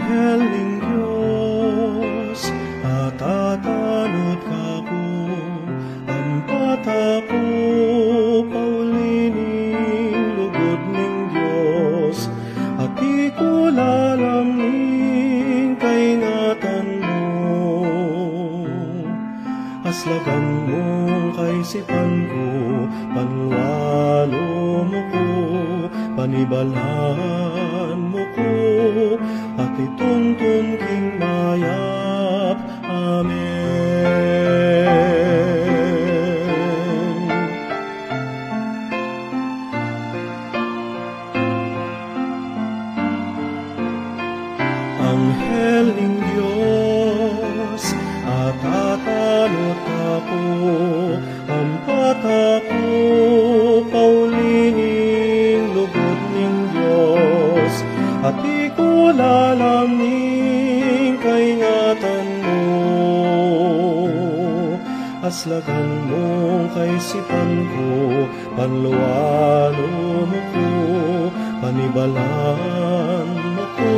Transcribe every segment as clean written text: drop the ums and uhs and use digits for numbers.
Anghel ning Diyos, atatanod kako, ampat ako, paulining lugod ning Diyos, at di ko lalaming kaingatan mo. Aslagan mong kaisipan ko, panwalo mo ko, panibalan mo ko, at ituntun king mayap. Amen. Anghel ning Diyos, atatanot ako, ampat ako, paulining lugod ning Diyos, at di ko lalaming kaingatan mo. Aslagan mong kaisipan ko, panluwalo mo ko, panibalan mo ko,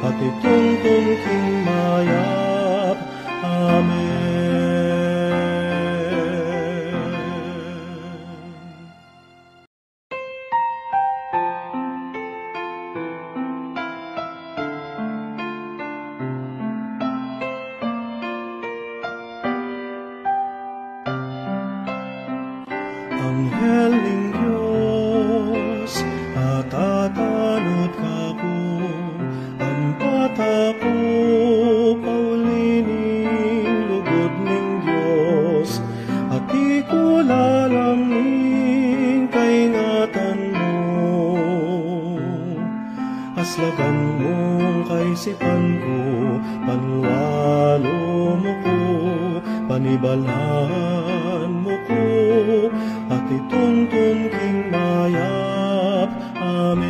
at ituntun king mayap. Amen. Anghel ning Diyos, atatanod kako, ampat ako, paulining lugod ning Diyos, at di ko lalaming kaingatan mo. Aslagan mong kaisipan ko, panwalo mo ko, panibalan mo ko, at ituntun king mayap. Amen.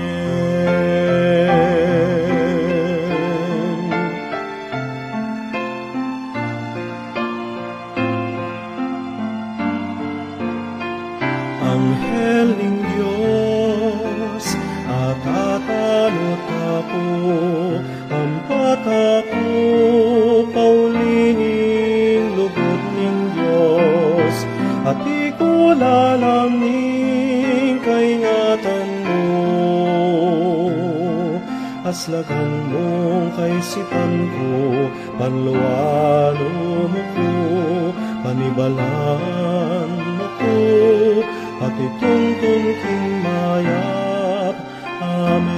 Anghel ning Diyos, atatanot ako, ampat ako, paulining lugod ning Diyos, at di ko lalaming kaingatan mo. Aslagan mong kaisipan ko, panluwalo mo ko, panibalan mo ko, at ituntun king mayap. Amen.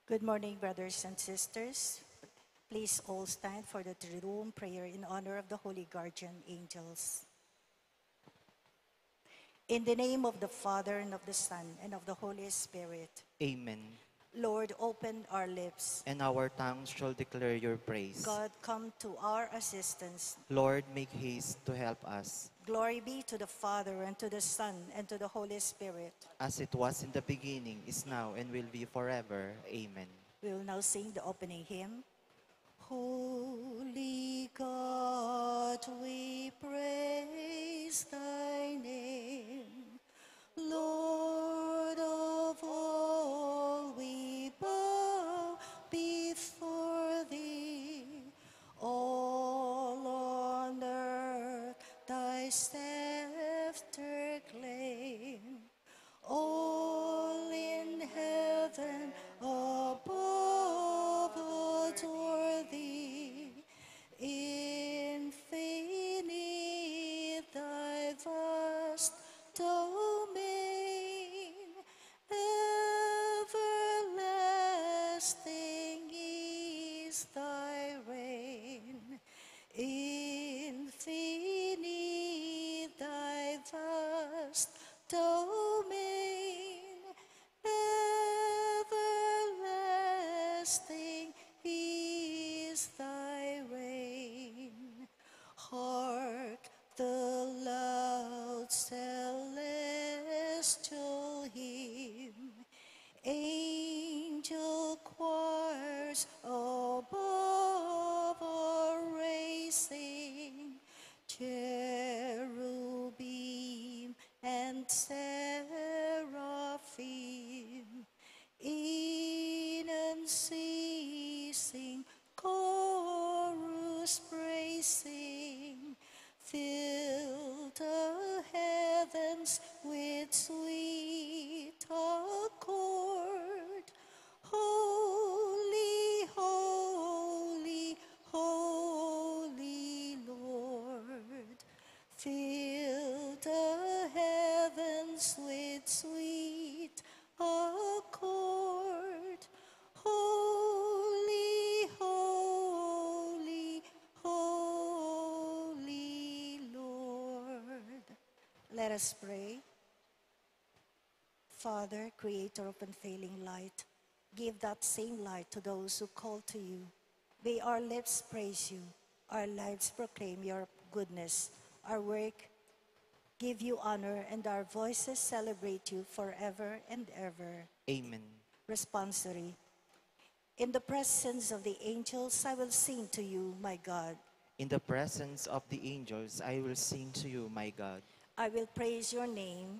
Good morning, brothers and sisters. Please all stand for the Triduum prayer in honor of the Holy Guardian Angels. In the name of the Father, and of the Son, and of the Holy Spirit. Amen. Lord, open our lips. And our tongues shall declare your praise. God, come to our assistance. Lord, make haste to help us. Glory be to the Father, and to the Son, and to the Holy Spirit. As it was in the beginning, is now, and will be forever. Amen. We will now sing the opening hymn. Holy God, we praise thy name. Lord of all, we bow before thee. All on earth thy scepter claim. All in heaven above adore thee. Infinite thy vast domain, everlasting is thy reign. Infinite thy vast domain, everlasting is thy reign. Hark the loud celestial hymn, angel choirs above we sing. Fill the heavens with sweet accord. Holy, holy, holy Lord. Fill the heavens with sweet accord. Holy, holy, holy Lord. Let us pray. Father, creator of unfailing light, give that same light to those who call to you. May our lips praise you, our lives proclaim your goodness, our work give you honor, and our voices celebrate you forever and ever. Amen. Responsory. In the presence of the angels, I will sing to you, my God. In the presence of the angels, I will sing to you, my God. I will praise your name.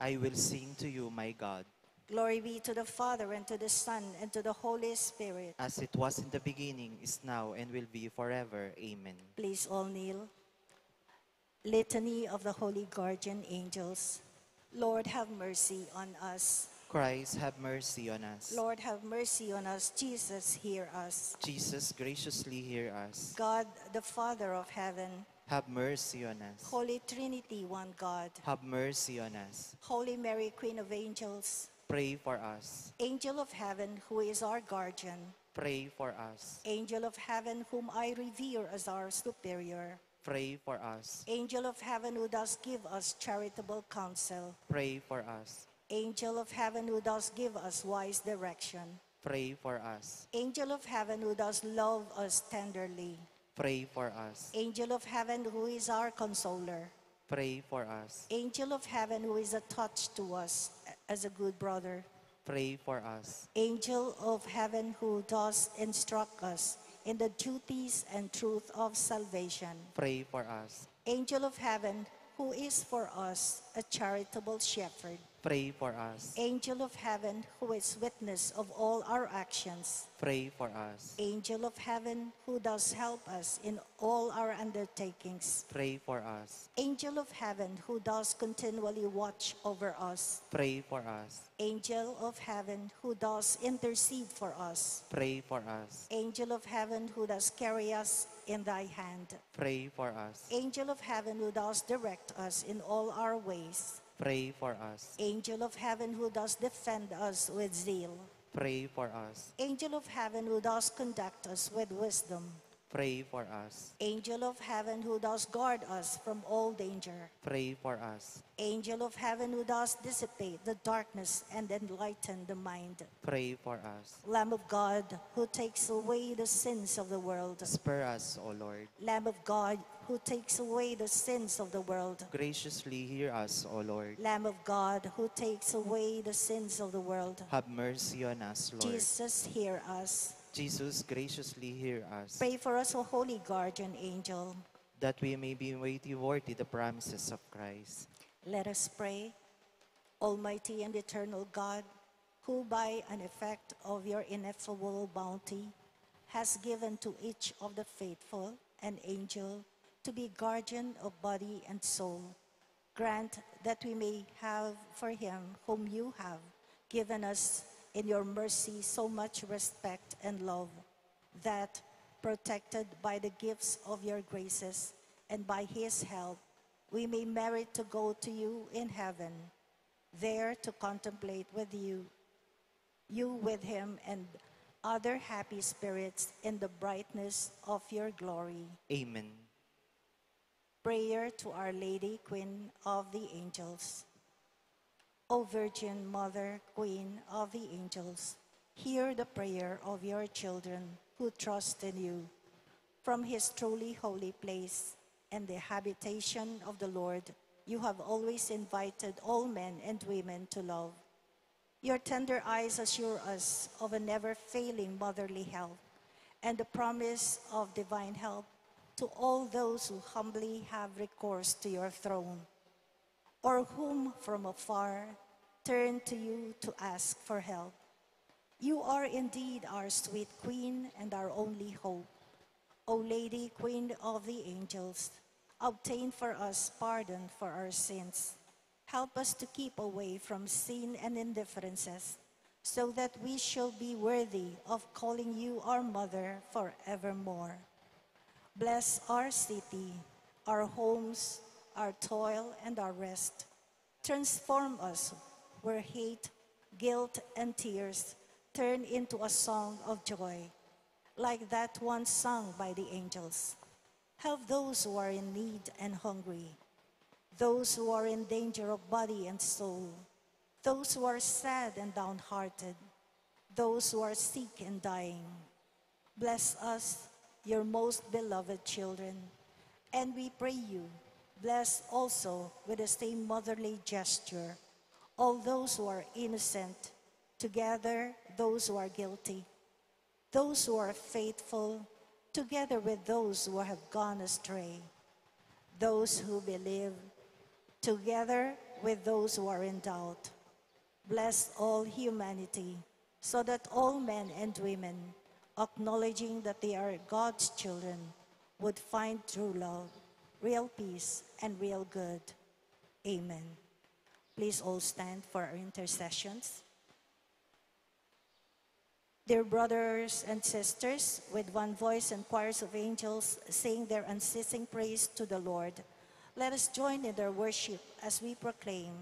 I will sing to you, my God. Glory be to the Father, and to the Son, and to the Holy Spirit. As it was in the beginning, is now, and will be forever. Amen. Please all kneel. Litany of the Holy Guardian Angels. Lord, have mercy on us. Christ, have mercy on us. Lord, have mercy on us. Jesus, hear us. Jesus, graciously hear us. God, the Father of heaven, Have mercy on us. Holy Trinity, one God. Have mercy on us. Holy Mary, Queen of Angels, Pray for us. Angel of heaven, who is our guardian, Pray for us. Angel of heaven, whom I revere as our superior, Pray for us. Angel of heaven, who does give us charitable counsel, Pray for us. Angel of heaven, who does give us wise direction, Pray for us. Angel of heaven, who does love us tenderly, Pray for us. Angel of heaven, who is our consoler, Pray for us. Angel of heaven, who is a touch to us as a good brother, Pray for us. Angel of heaven, who does instruct us in the duties and truth of salvation, Pray for us. Angel of heaven, who is for us a charitable shepherd, Pray for us. Angel of heaven, who is witness of all our actions, Pray for us. Angel of heaven, who does help us in all our undertakings, Pray for us. Angel of heaven, who does continually watch over us, Pray for us. Angel of heaven, who does intercede for us, Pray for us. Angel of heaven, who does carry us in thy hand, Pray for us. Angel of heaven, who does direct us in all our ways, Pray for us. Angel of heaven, who does defend us with zeal, Pray for us. Angel of heaven, who does conduct us with wisdom, Pray for us. Angel of heaven, who does guard us from all danger, Pray for us. Angel of heaven, who does dissipate the darkness and enlighten the mind, Pray for us. Lamb of God, who takes away the sins of the world, Spare us, O Lord. Lamb of God, who takes away the sins of the world, Graciously hear us, O Lord. Lamb of God, who takes away the sins of the world, Have mercy on us, Lord. Jesus, hear us. Jesus, graciously hear us, Pray for us, O holy guardian angel. that we may be weighty worthy the promises of Christ. Let us pray. Almighty and eternal God, who by an effect of your ineffable bounty has given to each of the faithful an angel to be guardian of body and soul, grant that we may have for him whom you have given us in your mercy so much respect and love, that, protected by the gifts of your graces and by his help, we may merit to go to you in heaven, there to contemplate with you with him and other happy spirits in the brightness of your glory. Amen. Prayer to Our Lady, Queen of the Angels. O Virgin Mother, Queen of the Angels, hear the prayer of your children who trust in you. From his truly holy place and the habitation of the Lord, you have always invited all men and women to love. Your tender eyes assure us of a never-failing motherly help and the promise of divine help to all those who humbly have recourse to your throne, or whom from afar turn to you to ask for help. You are indeed our sweet Queen and our only hope. O Lady, Queen of the angels, obtain for us pardon for our sins. Help us to keep away from sin and indifferences, so that we shall be worthy of calling you our mother forevermore. Bless our city, our homes, our toil, and our rest. Transform us where hate, guilt, and tears turn into a song of joy, like that one sung by the angels. Help those who are in need and hungry, those who are in danger of body and soul, those who are sad and downhearted, those who are sick and dying. Bless us, your most beloved children, and we pray you, bless also with the same motherly gesture all those who are innocent, together those who are guilty, those who are faithful, together with those who have gone astray, those who believe, together with those who are in doubt. Bless all humanity, so that all men and women, acknowledging that they are God's children, would find true love, real peace, and real good. Amen. Please all stand for our intercessions. Dear brothers and sisters, with one voice and choirs of angels sing their unceasing praise to the Lord, let us join in their worship as we proclaim,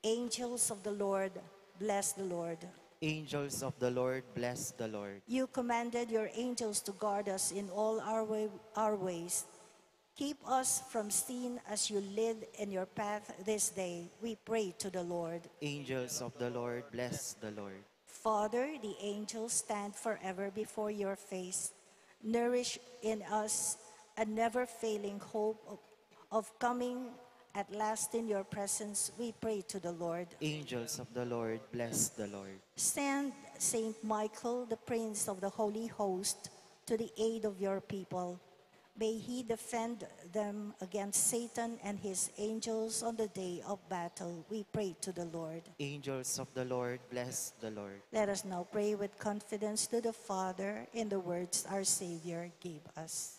Angels of the Lord, bless the Lord. Angels of the Lord, bless the Lord. You commanded your angels to guard us in all our ways. Keep us from sin as you lead in your path this day, we pray to the Lord. Angels of the Lord, bless the Lord. Father, the angels stand forever before your face. Nourish in us a never-failing hope of coming at last in your presence, we pray to the Lord. Angels of the Lord, bless the Lord. Send Saint Michael, the Prince of the Holy Host, to the aid of your people. May he defend them against Satan and his angels on the day of battle. We pray to the Lord. Angels of the Lord, bless the Lord. Let us now pray with confidence to the Father in the words our Savior gave us.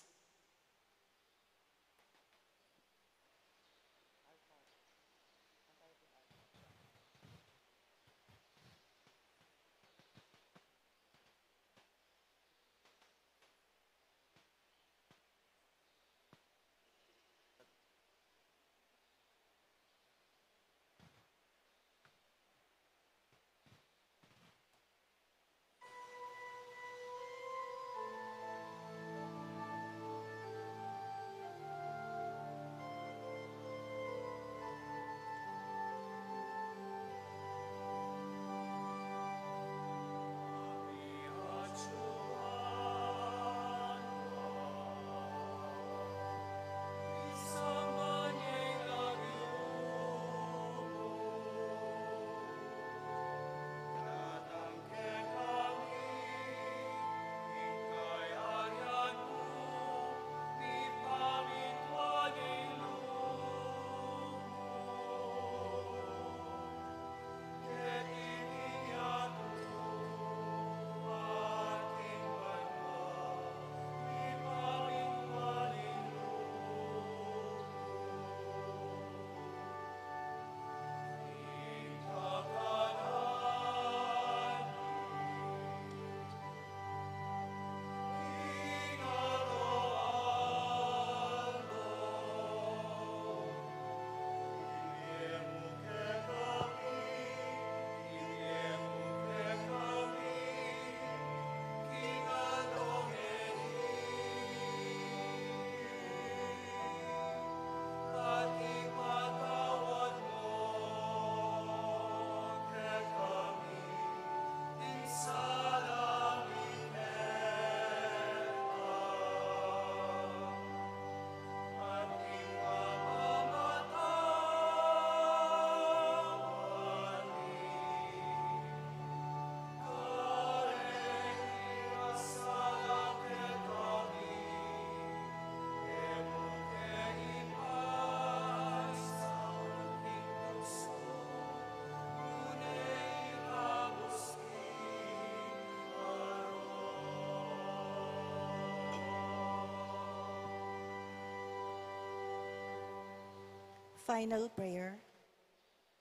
Final prayer.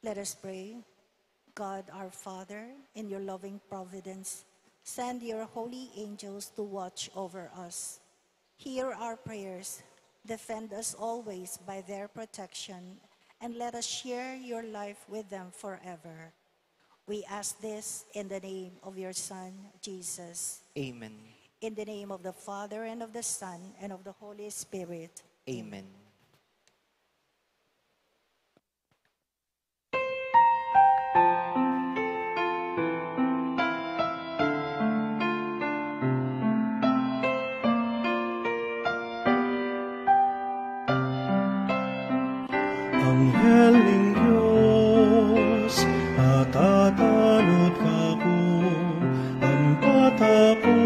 Let us pray. God our Father, in your loving providence, send your holy angels to watch over us. Hear our prayers, defend us always by their protection, and let us share your life with them forever. We ask this in the name of your Son, Jesus. Amen. In the name of the Father, and of the Son, and of the Holy Spirit. Amen. Anghel ng Diyos, natatanod kako, ang patako,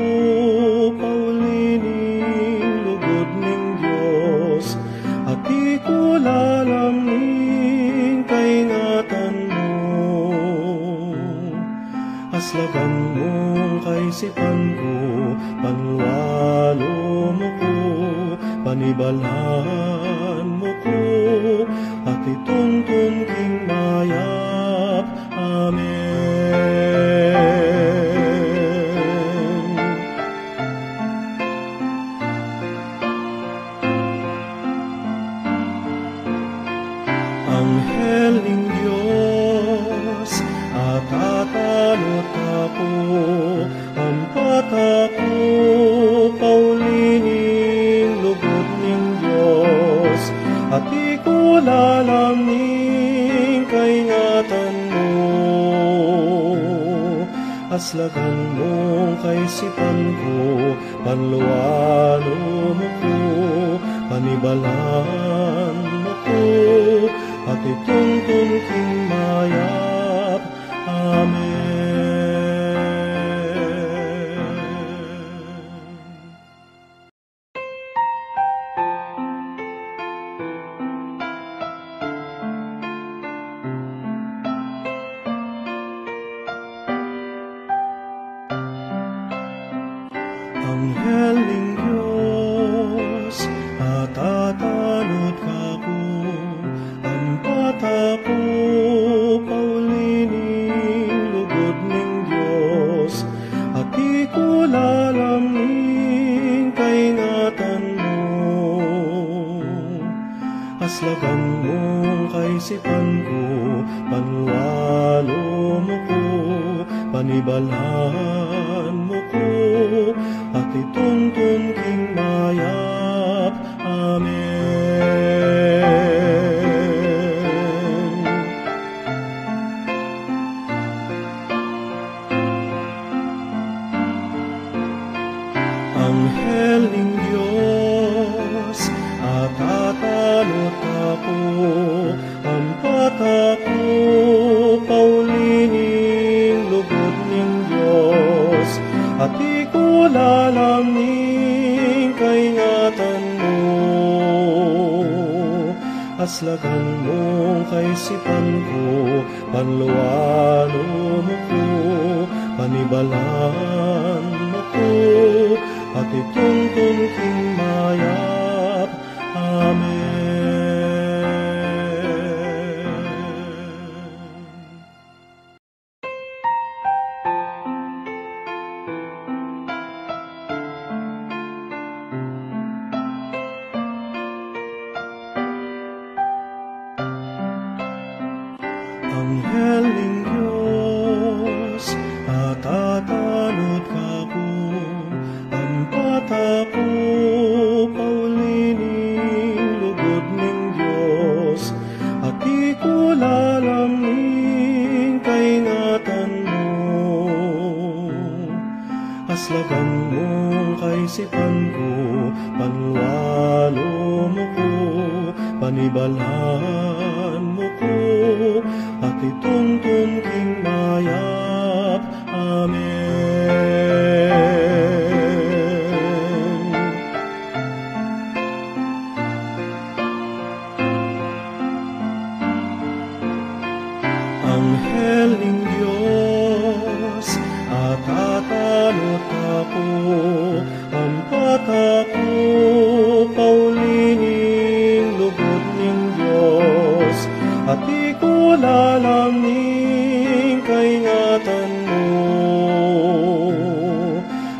paulining lugod ng Diyos, at di ko lalaming kaingatan mo. Aslagan mong kaisipan ko, panwalo mo ko, panibalhan mo ko, at ituntun king mayap. Amen. Anghel ng Diyos, at tatanot ako, ang patako, paulining lugod ng Diyos, at di ko lalaming kaingatan mo. Aslagan mong kaisipan ko, panluwalo mo ko, panibalan mo ko, at ituntun king mayap. Amen. Anghel ng Diyos, natatanod kako, ang patako, paulining lugod ng Diyos, at di ko lalaming kaingatan mo. Aslagan mong kaisipan ko, panwalo mo ko, panibalhan mo ko, at ituntun king mayap. Amen. Anghel ng Diyos, at tatanot ako, ang patako, paulining lugod ng Diyos, at di ko lalaming kaingatan mo. Aslagan mong kaisipan ko, panluwalo mo ko, panibalan mo ko, at ituntun king mayap. Amen. Anghel ng Diyos, natatanod kako, ang patako, paulining lugod ng Diyos, at di ko lalaming kaingatan mo. Aslagan mong kaisipan ko, panwalo mo ko, panibalhan mo ko, at ituntun king mayap. Amen. Anghel ng Diyos, at tatanot ako, ang patako, paulining lugod ng Diyos, at di ko lalaming kaingatan mo.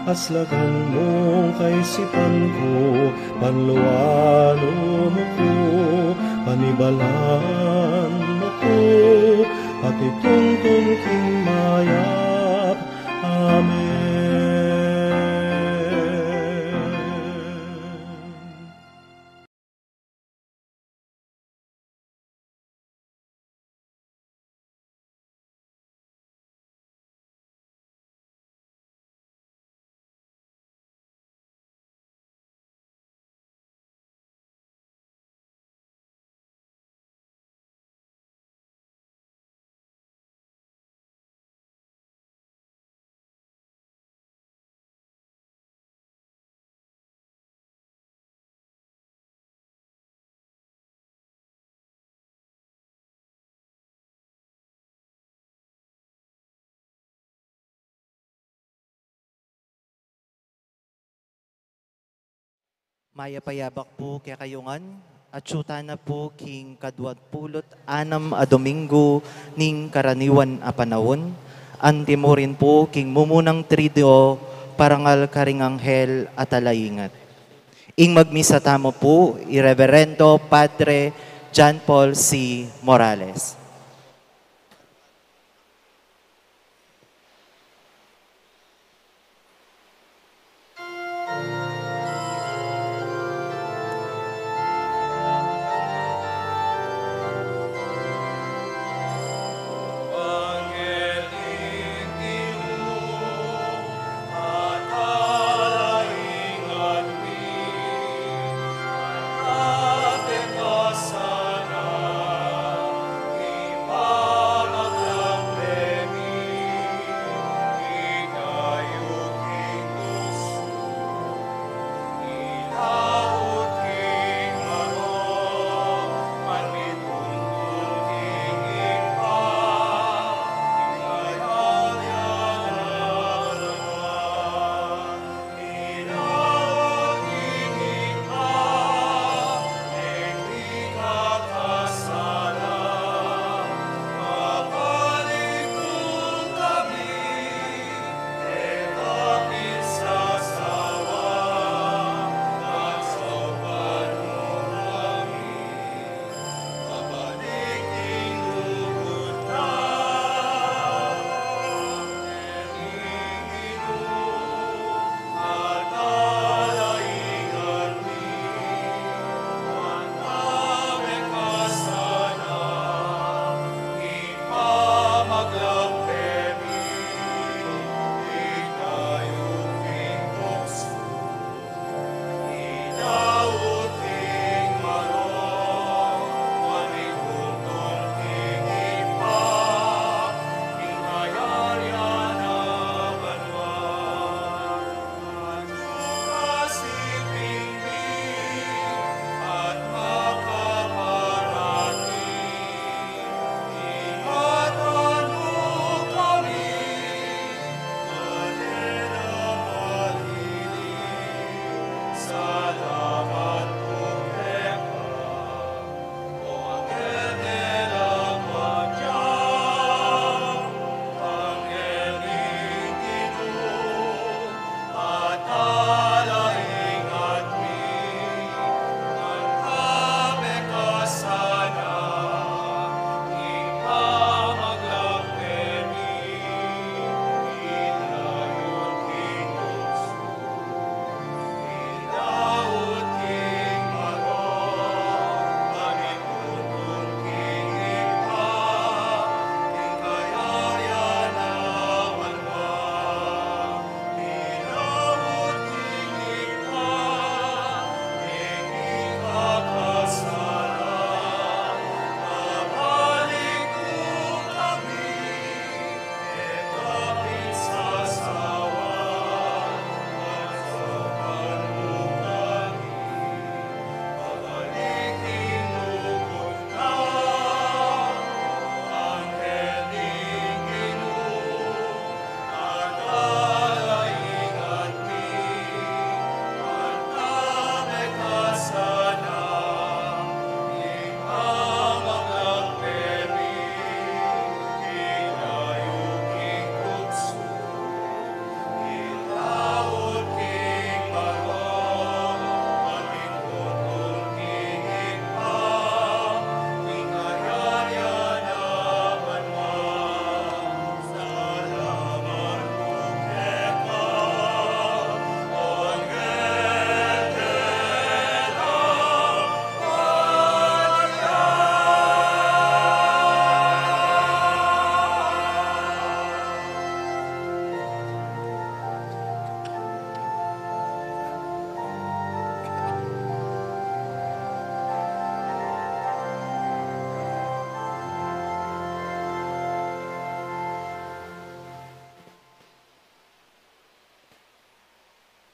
Aslagan mo kaisipan ko, panluwalo mo ko, panibalaan mo ko, at ituntun king mayat. Amen. Mayapayabak po kaya kayungan, at syuta na po king kadwat pulot anam a Domingo ning karaniwan a panahon. Antimo rin po king mumunang tridio parangal karing anghel at alaingat. Ing magmisa tamo po, Irreverendo Padre John Paul C. Morales. Sana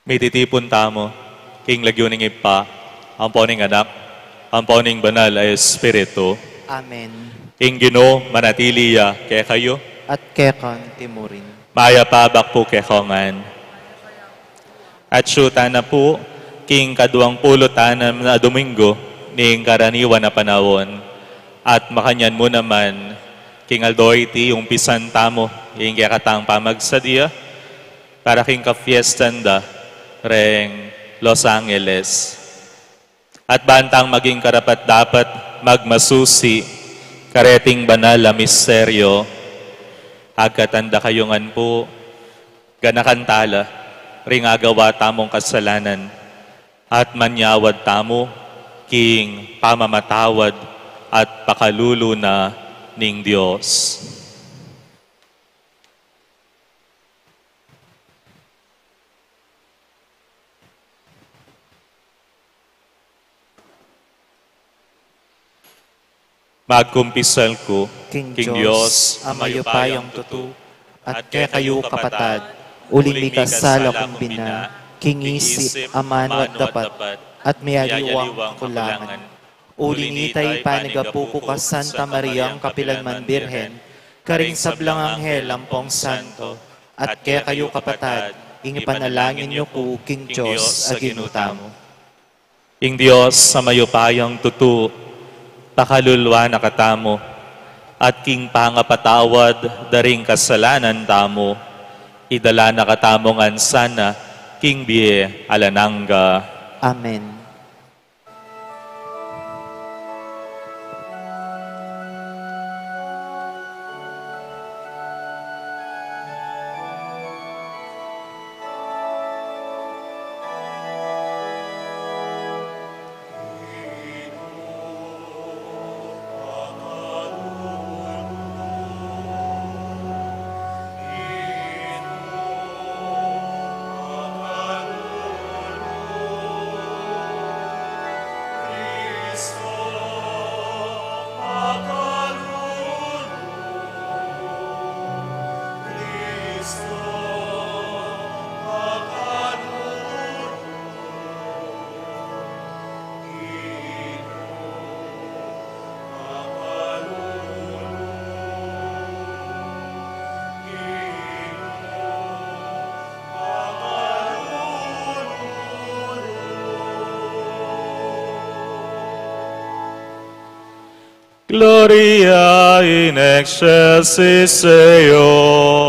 May titipon tamo, king lagyuning ipa, ang pauning anak, ang pauning banal ay Espiritu. Amen. King Ginoo, manatiliya kaya kayo, At kekan timurin. maya pabak po kay kongan. At syuta na po, king kaduang pulutanam na Domingo, ning karaniwan na panahon. At makanyan mo naman, king Aldoiti, yung pisan tamo, yung kaya katang pamagsadya, para king kafiestanda, reng Los Angeles. At bantang maging karapat dapat magmasusi, kareting banal na misteryo, agkatanda kayongan po, ganakantala, ring agawa tamong kasalanan, at manyawad tamo, king pamamatawad, at pakaluluna ning Diyos. Magkumpisal ko, King King Diyos, Diyos, amayo payong tutu, at kaya kayo kapatad, uling mi kasala kong bina, King isip, amano at dapat, at mayaliwang kulangan. Uling itay panigapuko ka Santa Maria ang Kapilanman Birhen, karing sablang anghel ampong santo, at kaya kayo kapatad, inipanalangin niyo ko, King Diyos, aginutamo. King Diyos, amayo payong tutu, pakalulwa na katamo, at king pangapatawad, daring kasalanan tamo, idala na katamongan sana, king biye alananga. Amen. Gloria in excelsis Deo.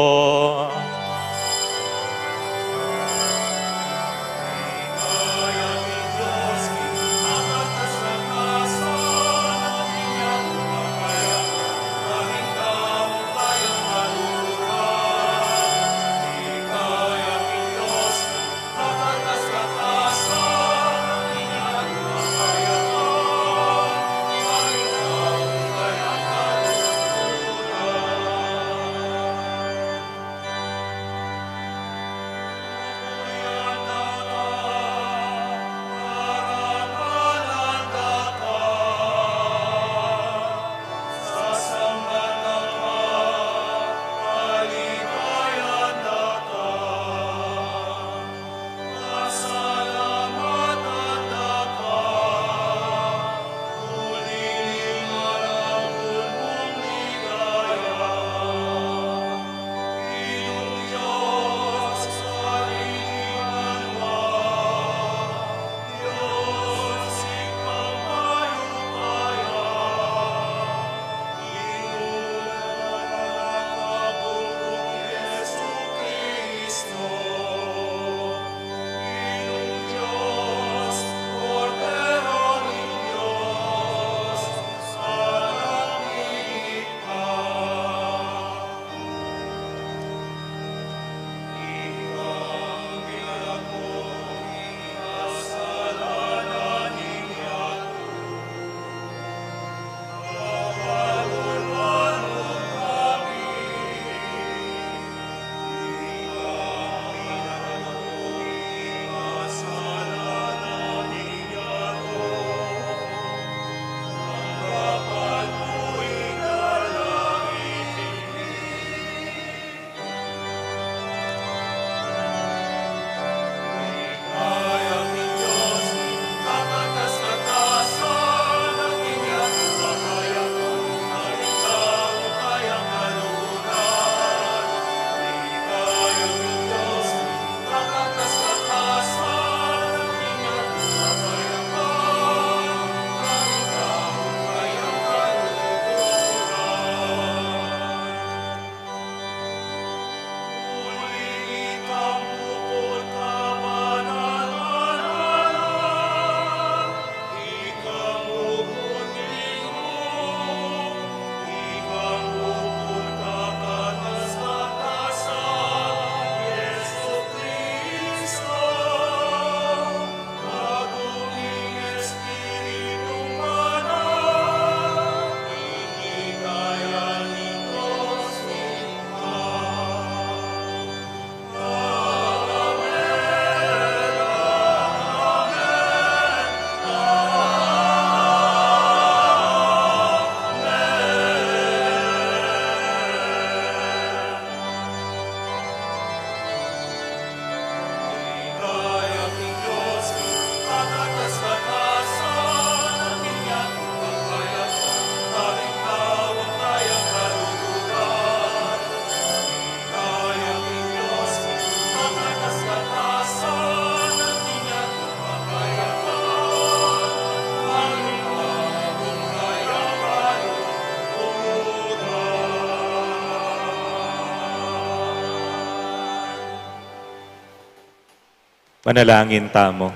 Manalangin tamo.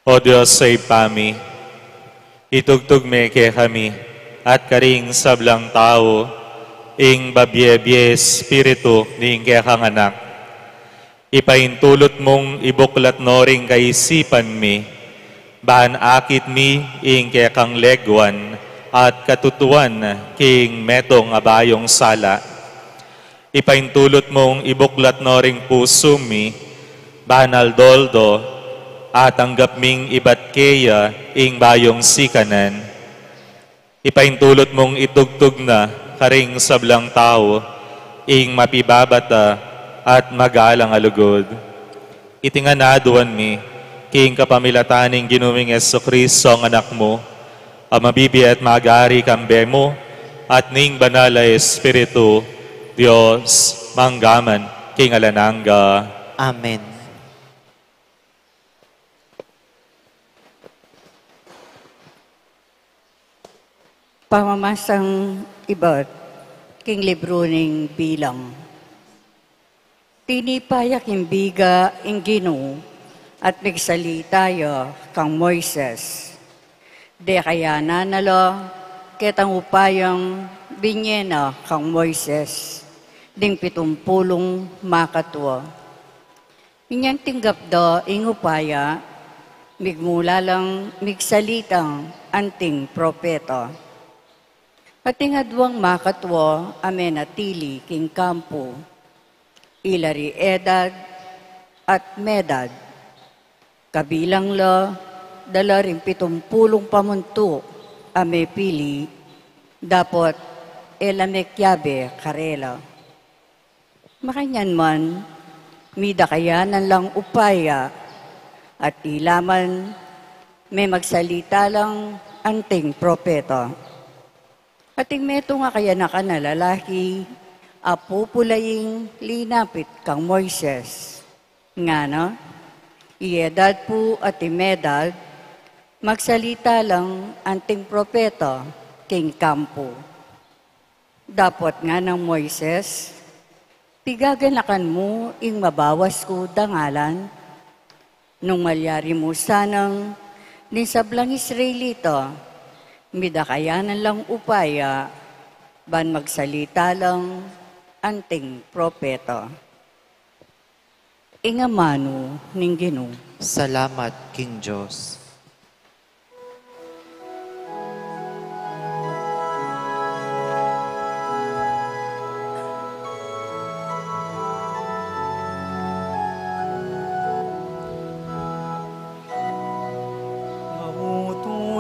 O Diyos sa ipami, itugtog me kay kami, at karing sablang tao, ing babyebye espiritu ning kaya kang anak. Ipaintulot mong ibuklat noring kaisipan mi, baan akit mi ing kaya kang legwan, at katutuan king metong abayong sala. Ipaintulot mong ibuklat noring puso mi, banal doldo, at anggap ming ibat keya ing bayong sikanan. Ipaintulot mong itugtog na karing sablang tao, ing mapibabata at magalang alugod. Itinganaduan mi, king kapamilataning ginuming Jesucristo ang anak mo, ang mabibi at magari kambe mo, at ning banala Espiritu, Diyos, manggaman, king alananga. Amen. Pamamasang iba't king libro ning bilang. Tinipayak imbiga ing Ginoo at migsalitayo kang Moises. De kaya nanalo ketang upayang binyena kang Moises ding 70 makatwa. Inyang tinggap do ing upaya migmula lang migsalitang anting propeta. Pati nga duwang makatwa, amenatili king kampo, ilari edad at medad. Kabilang lo, 70 pamunto, ame pili, dapat elamekyabe karela. Makanyan man, mida kayanan lang upaya, at ilaman may magsalita lang anting propeta. Ating meto nga kaya na lalaki, apo pulaying linapit kang Moises. Nga no, iedad po at imedad, magsalita lang anting propeta king kampo. Dapat nga ng Moises, tigaganakan mo ing mabawas ko dangalan, nung malyari mo sanang nisablang Israelito, midakayanan lang upaya, ban magsalita lang anting propeta. Ingamano ning Ginoo. Salamat, King Diyos.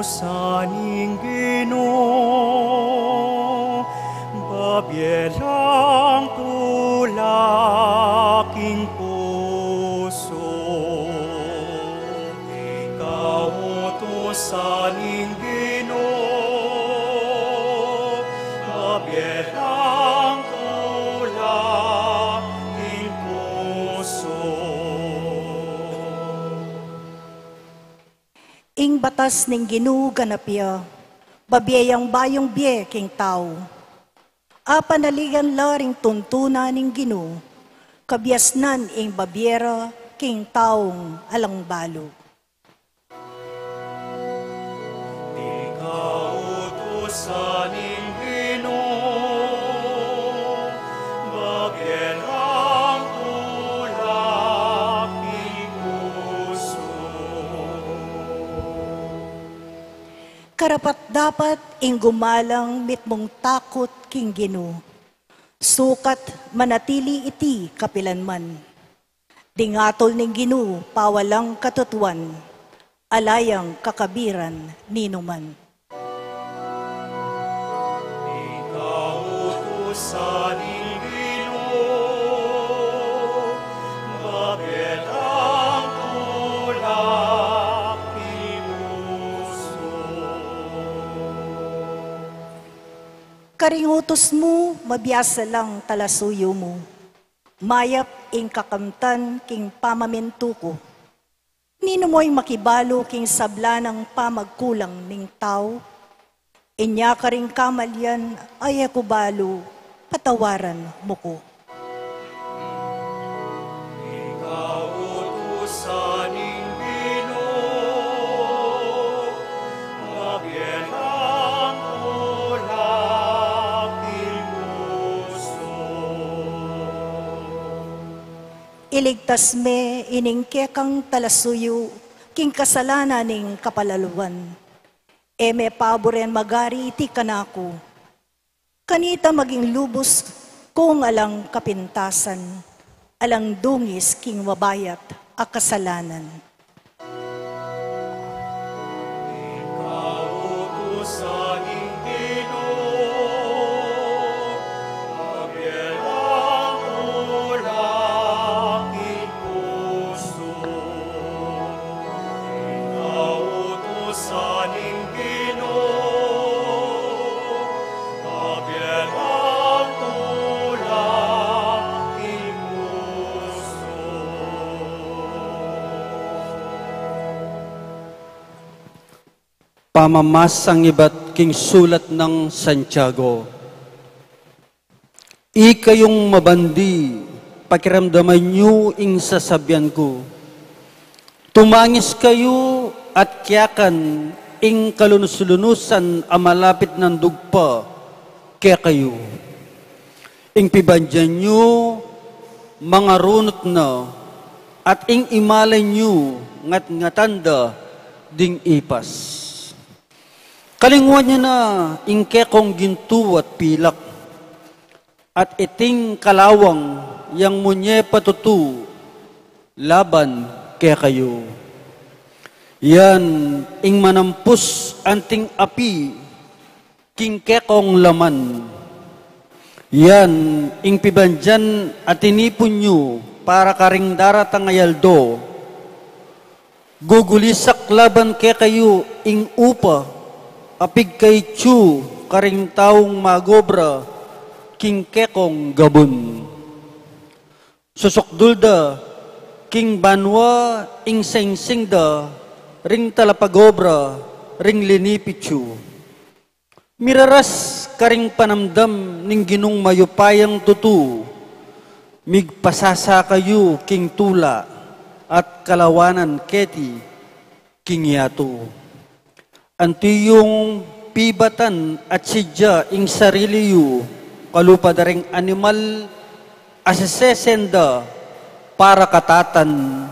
Saning Ginoo, babyelang tulaking puso. Kautusaning Ginoo, babyelang tulaking puso. Ing batas ning Ginoo ganapya, babiyang bayong biye king tao. Panaligan laring tuntuna ning Ginoo, kabiasnan ing babyera king taong alangbalo. Di kautusan ning Ginoo, babyelang tulaking puso. Karapat dapat ing gumalang mitmong takot king Ginoo. Sukat manatili iti kapilanman. Dingatol ning Ginoo pawalang katutuan, alayang kakabiran ninuman. Ikaw utusan ning Ginoo, babyelang tulaking puso. Karingutos mo, mabiyasa lang talasuyo mo. Mayap ing kakamtan king pamaminto ko. Nino mo'y makibalo king sabla ng pamagkulang ning tao. Inya ka ring kamalyan ay ako balo, patawaran mo ko. Kautusaning Ginoo, mabiyayang ulaping puso. Iligtas me iningke kang talasuyo, king kasalanan ning kapalaluan. Eme paboren magari iti kanako. Kanita maging lubos kung alang kapintasan, alang dungis king wabayat a kasalanan. Kautusaning Ginoo, mabiyayang ulaping puso. Kautusaning Ginoo, mabiyayang ulaping puso. Pamamasang iba't king sulat ng Santiago. Ikayong mabandi, pakiramdaman niyo ing sasabyan ko. Tumangis kayo at kiyakan ing kalunus-lunusan ang malapit ng dugpa kaya kayo. Ing pibandyan niyo, mga runot na, at ing imalay niyo, ngat-ngatanda, ding ipas. Kalingwan niya na ingke kong gintu at pilak, at iting kalawang yang munye patutu, laban kaya kayo. Yan ing manampus anting api, kingke kong laman. Yan ing pibandyan at tinipon niyo para karing daratang ayaldo. Gugulisak laban kaya kayo ing upa, apig kay Chu, karing taong magobra, king kekong gabon. Susokdulda, king banwa, ing sengsingda, ring talapagobra, ring linipichu. Miraras karing panamdam ning ginong mayupayang tutu, migpasasa kayo king tula, at kalawanan keti, king yato. Antiyong pibatan at sidya ing sarili yu, kalupa daring animal asesesenda para katatan,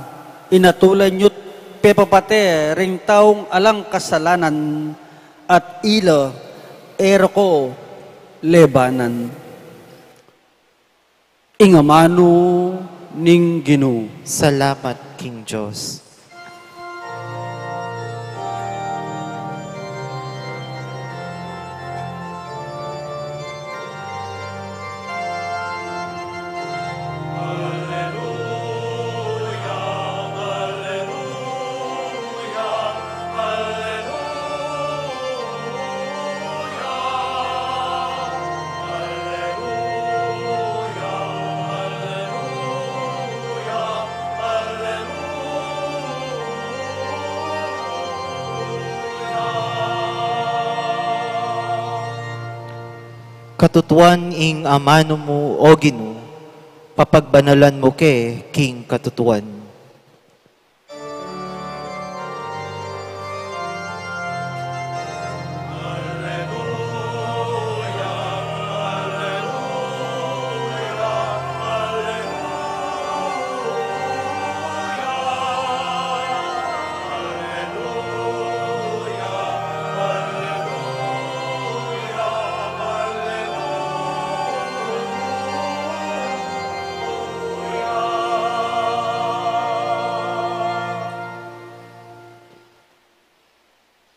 inatulan yut pepapate ring taong alang kasalanan at ila erko lebanan. Ingamano ning Ginoo. Salamat, King Diyos. Katutuan ing amano mo, O Ginoo, papagbanalan mo ke king katutuan.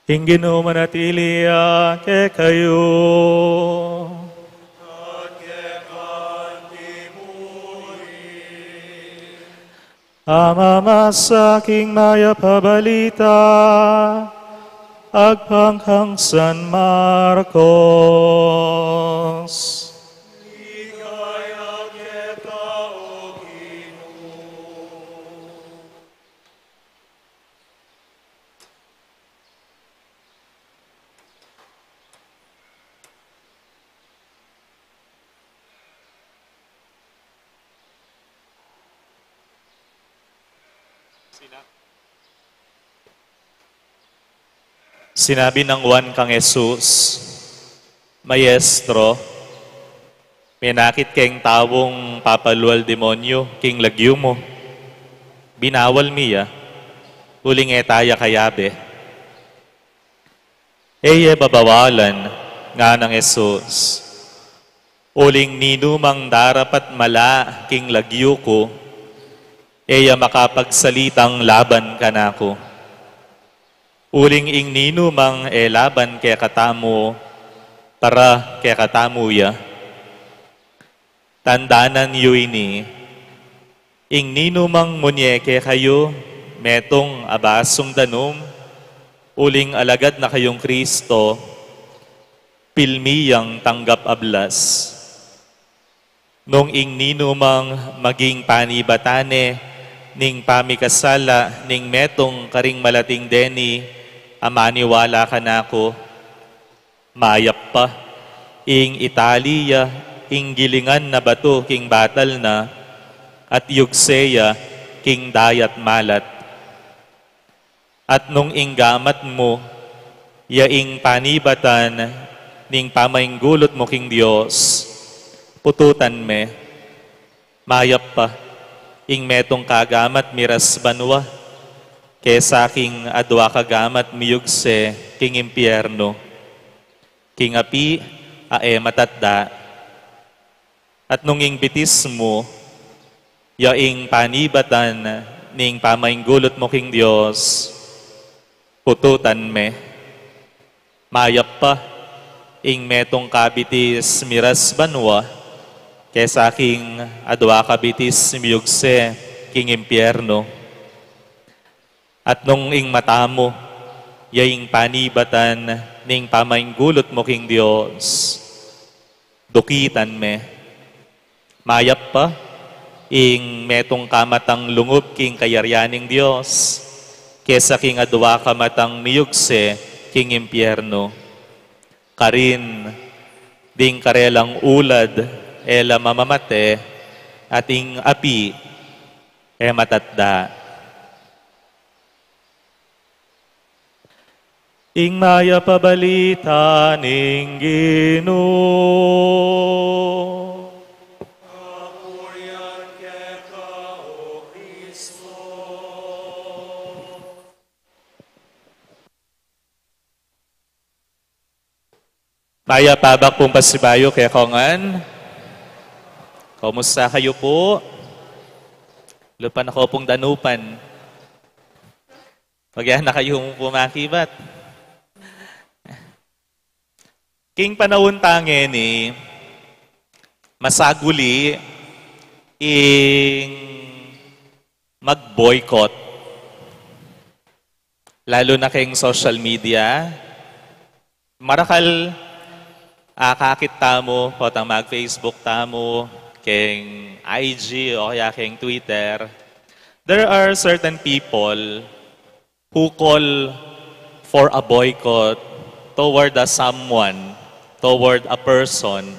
Ing Ginoo manatili ke kayo. Ama sa aking maya pabalita, agpanghang San Marcos. Sinabi ng Juan kang Jesus, Maestro, minakit keng tawong papalual demonyo, king lagyo mo. Binawal miya, uling etaya kayabe. Eye babawalan nga ng Jesus, uling ninumang darapat mala king lagyo ko, eya makapagsalitang laban ka na ko. Uling ing ninumang laban kaya katamo, para kaya katamo ya. Tandanan yu ini, ing ninumang munyeke kayo, metong abasong danom, uling alagad na kayong Kristo, pilmiyang tanggap ablas. Nung ing ninumang maging panibatane, ning pamikasala, ning metong karing malating deni, amaniwala ka na ako, mayap pa, ing Italia, ing gilingan na bato, king batal na, at yugseya, king dayat malat. At nung ing gamat mo, yaing panibatan, ning pamainggulot mo king Diyos, pututan me, mayap pa, ing metong kagamat miras banwa, kesa king adwa kagamat miyugse king impyerno, king api ae matatda. At nung ing bitis mo, yaing panibatan ning pamainggulot mo king Diyos, pututan me, mayap pa, ing metong kabitis miras banwa, kesa king adwa kabitis miyugse king impyerno. At nung ing mata mo, yaing panibatan ning pamainggulot mo king Diyos, dukitan me, mayap pa, ing metong kamatang lungob king kayaryaning Diyos, kesa king adwa kamatang miyugse king impyerno. Karin, ding karelang ulad, ela mamamate, ating api, matatda. Ing maya pabalita ning Ginoo. Maya pabak pong pasibayo kaya kongan. Kumusta kayo po? Lupan ako pong danupan. Pagyan na kayong pumakibat. King panahon tangi ni masaguli ing mag-boycott. Lalo na kayong social media. Marakal kakit tamo, potang mag-Facebook tamo, kayong IG o kaya kayong Twitter. There are certain people who call for a boycott toward someone, toward a person.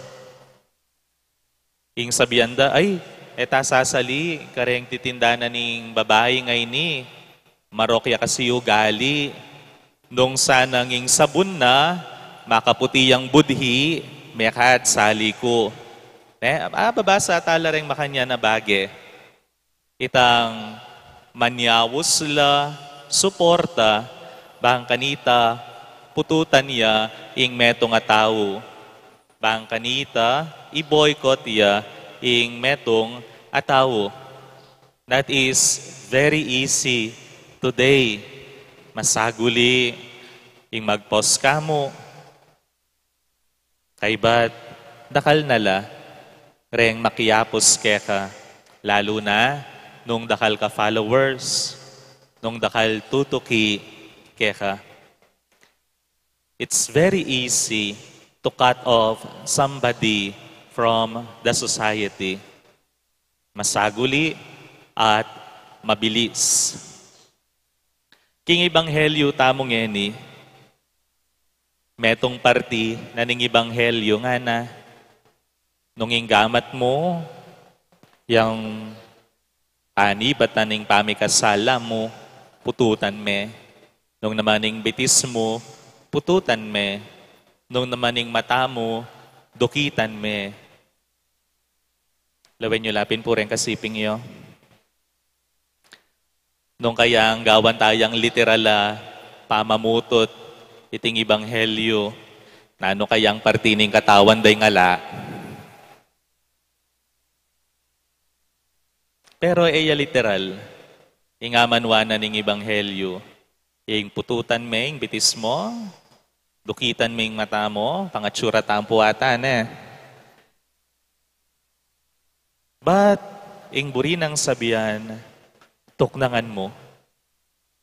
Ing sabihan da, ay, eta sasali, kareng titinda na ning babae ngay ni, marokya kasi ugali, nung sanang ing sabon na, makaputiyang budhi, mekat sali ko. Babasa talareng makanya na bage. Itang manyawos la, suporta, bang kanita, pututan niya ing metong ataw. Bang kanita, i-boycott niya ing metong ataw. That is very easy today. Masaguli ing mag-post ka mo. Kaybat, dakal nala, reng makiyapos keka. Lalo na nung dakal ka followers, nung dakal tutuki keka. It's very easy to cut off somebody from the society. Masaguli at mabilis. King Ibanghelyo tamong eni, metong parti na ning Ibanghelyo nga na, nung gamat mo, yung Anibat na ning pamikasala mo, pututan me. Nung namaning bitis mo, pututan me. Nung namaning mata mo, dukitan me. Lawen nyo lapin po rin kasiping iyo. Nung kayang gawan tayang literal pamamutot, iting ibanghelyo, nano kayang partining katawan day ngala. Pero eya literal, ingamanwana ning ibanghelyo, ing pututan me, ing bitis mo, dukitan me ing mata mo, pangatsura tampuatan But, ing buri ng sabihan, tuknangan mo,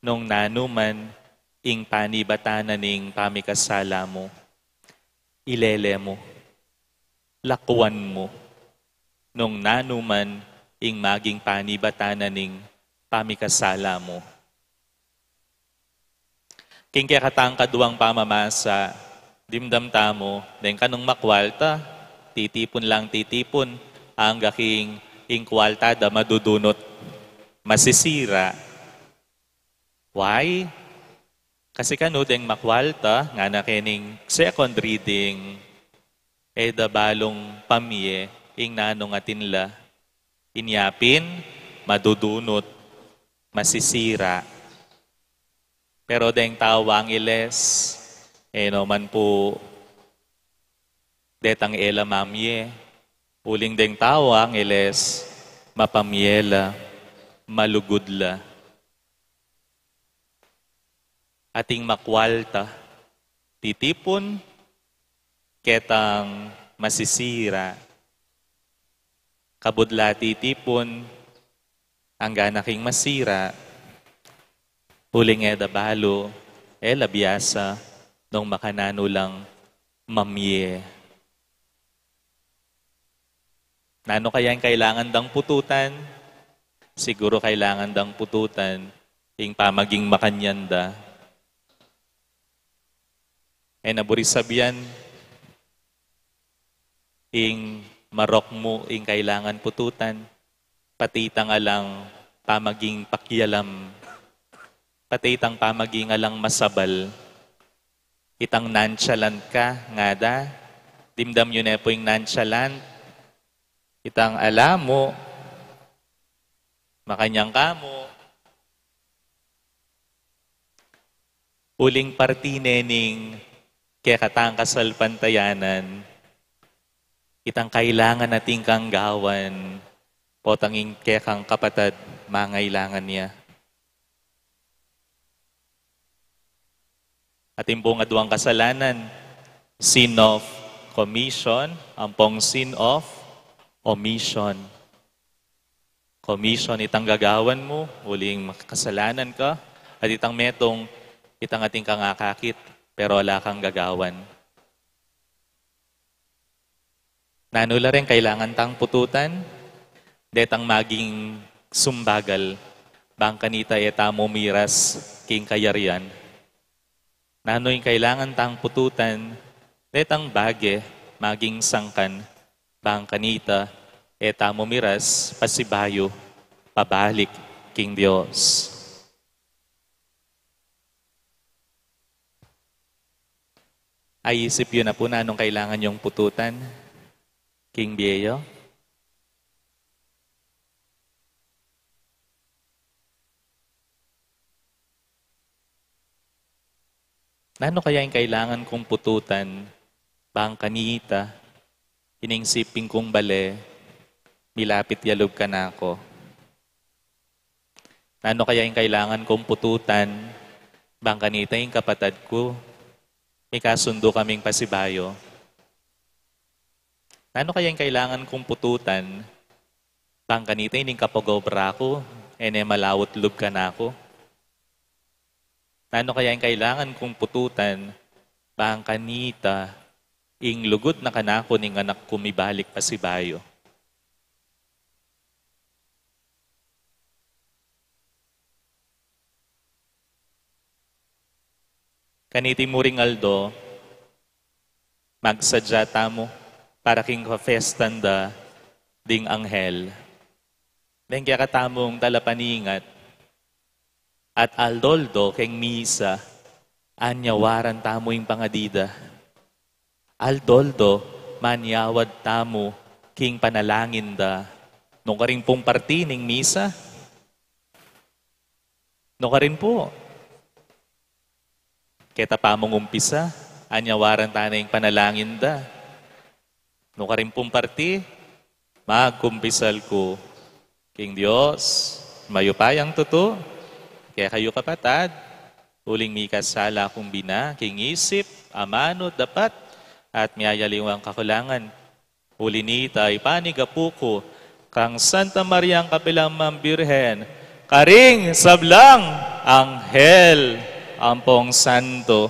nung nanuman, ing panibatanan ning pamikasala mo, ilele mo, lakuan mo, nung nanuman, ing maging panibatanan ning pamikasala mo. King kaya katang kaduang pamamasa, dimdam tamo, dahil kanong makwalta, titipon lang titipon, ang gaking ing kwalta da madudunot, masisira. Why? Kasi kano deng makwalta, nga na kining second reading, da balong pamye, ing nanong atinla, inyapin, madudunot, masisira. Pero deng tawang iles, no man po, detang ela mamye, uling deng tawang iles, mapamyela, malugudla. Ating makwalta, titipon, ketang masisira, kabudla titipon, ang ganaking masira, huling edabalo, labiyasa, nung makanano lang mamye. Nano kaya yung kailangan dang pututan? Siguro kailangan dang pututan, ing pamaging makanyanda. Naburi sabihan, ing marok mo, ing kailangan pututan, patitang alang pamaging pakyalam, patitang pamaging alang masabal, itang nonchalant ka, nga da, dimdam yun po yung nonchalant, itang alam mo, makanyang ka mo, uling partine ning kaya katang kasal pantayanan, itang kailangan nating kang gawan, o tanging kaya kang kapatad, mangailangan niya. At imbong aduang kasalanan, sin of commission, ampong sin of omission. Commission, itang gagawan mo, uling makasalanan ka, at itang metong, itang ating kangakakit, pero wala kang gagawan. Nanula rin kailangan tang pututan, detang maging sumbagal, bang kanita etamo miras king kayarian. Nano'y kailangan tang pututan, detang bage, maging sangkan, bang kanita etamo miras, pasibayo, pabalik king Diyos. Ay isip yun na po na anong kailangan yung pututan, King Bieyo? Nano kaya yung kailangan kong pututan, bang kanita, iningsiping kong bale, milapit yalog ka na ako. Nano kaya yung kailangan kong pututan, bang kanita yung kapatad ko, may kasundo kaming pasibayo. Nano kaya yung kailangan kong pututan, bang kanita yung kapagobra ko, malawot lub ka na ako. Nano kaya yung kailangan kong pututan, bang kanita, ing lugod na kanako ning anak ko mibalik pasibayo. Kaniti mo ring Aldo, magsadya tamo para king kafestan da ding anghel. Dahil kaya katamong talapaningat at aldoldo keng misa anyawaran tamo yung pangadida. Aldoldo manyawad tamo king panalangin da. Nung ka rin pong partining misa. Nung ka rin po. Keta pa mong umpisa, anyawaran ta na yung panalangin da. Nung ka rin pong parti, magkumpisal ko. King Diyos, mayupayang tuto, kaya kayo kapatad, uling mi kasala kung bina, king isip, amano, dapat, at miyayaliwang kakulangan. Uli ni tay panigapuko, kang Santa Maria ang kapilang Birhen, karing sablang anghel, ampong santo,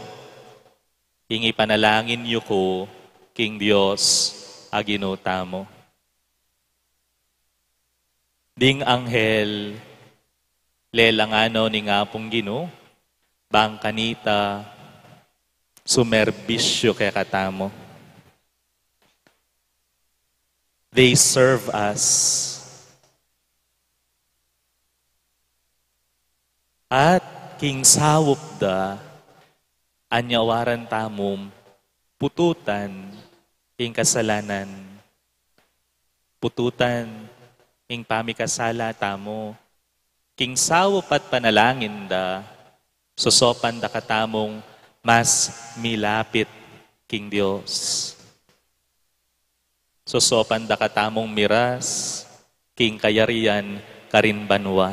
king ipanalangin niyo ko, King Diyos, aginuta mo. Ding anghel, lelangano ni nga pong Gino, bang kanita, sumerbisyo kaya katamo. They serve us. At king sawop da, anyawaran tamom, pututan, king kasalanan. Pututan, king pamikasala tamo. King sawop at panalangin da, susopan da katamong mas milapit king Diyos. Susopan da katamong miras, king kayarian karinbanwa.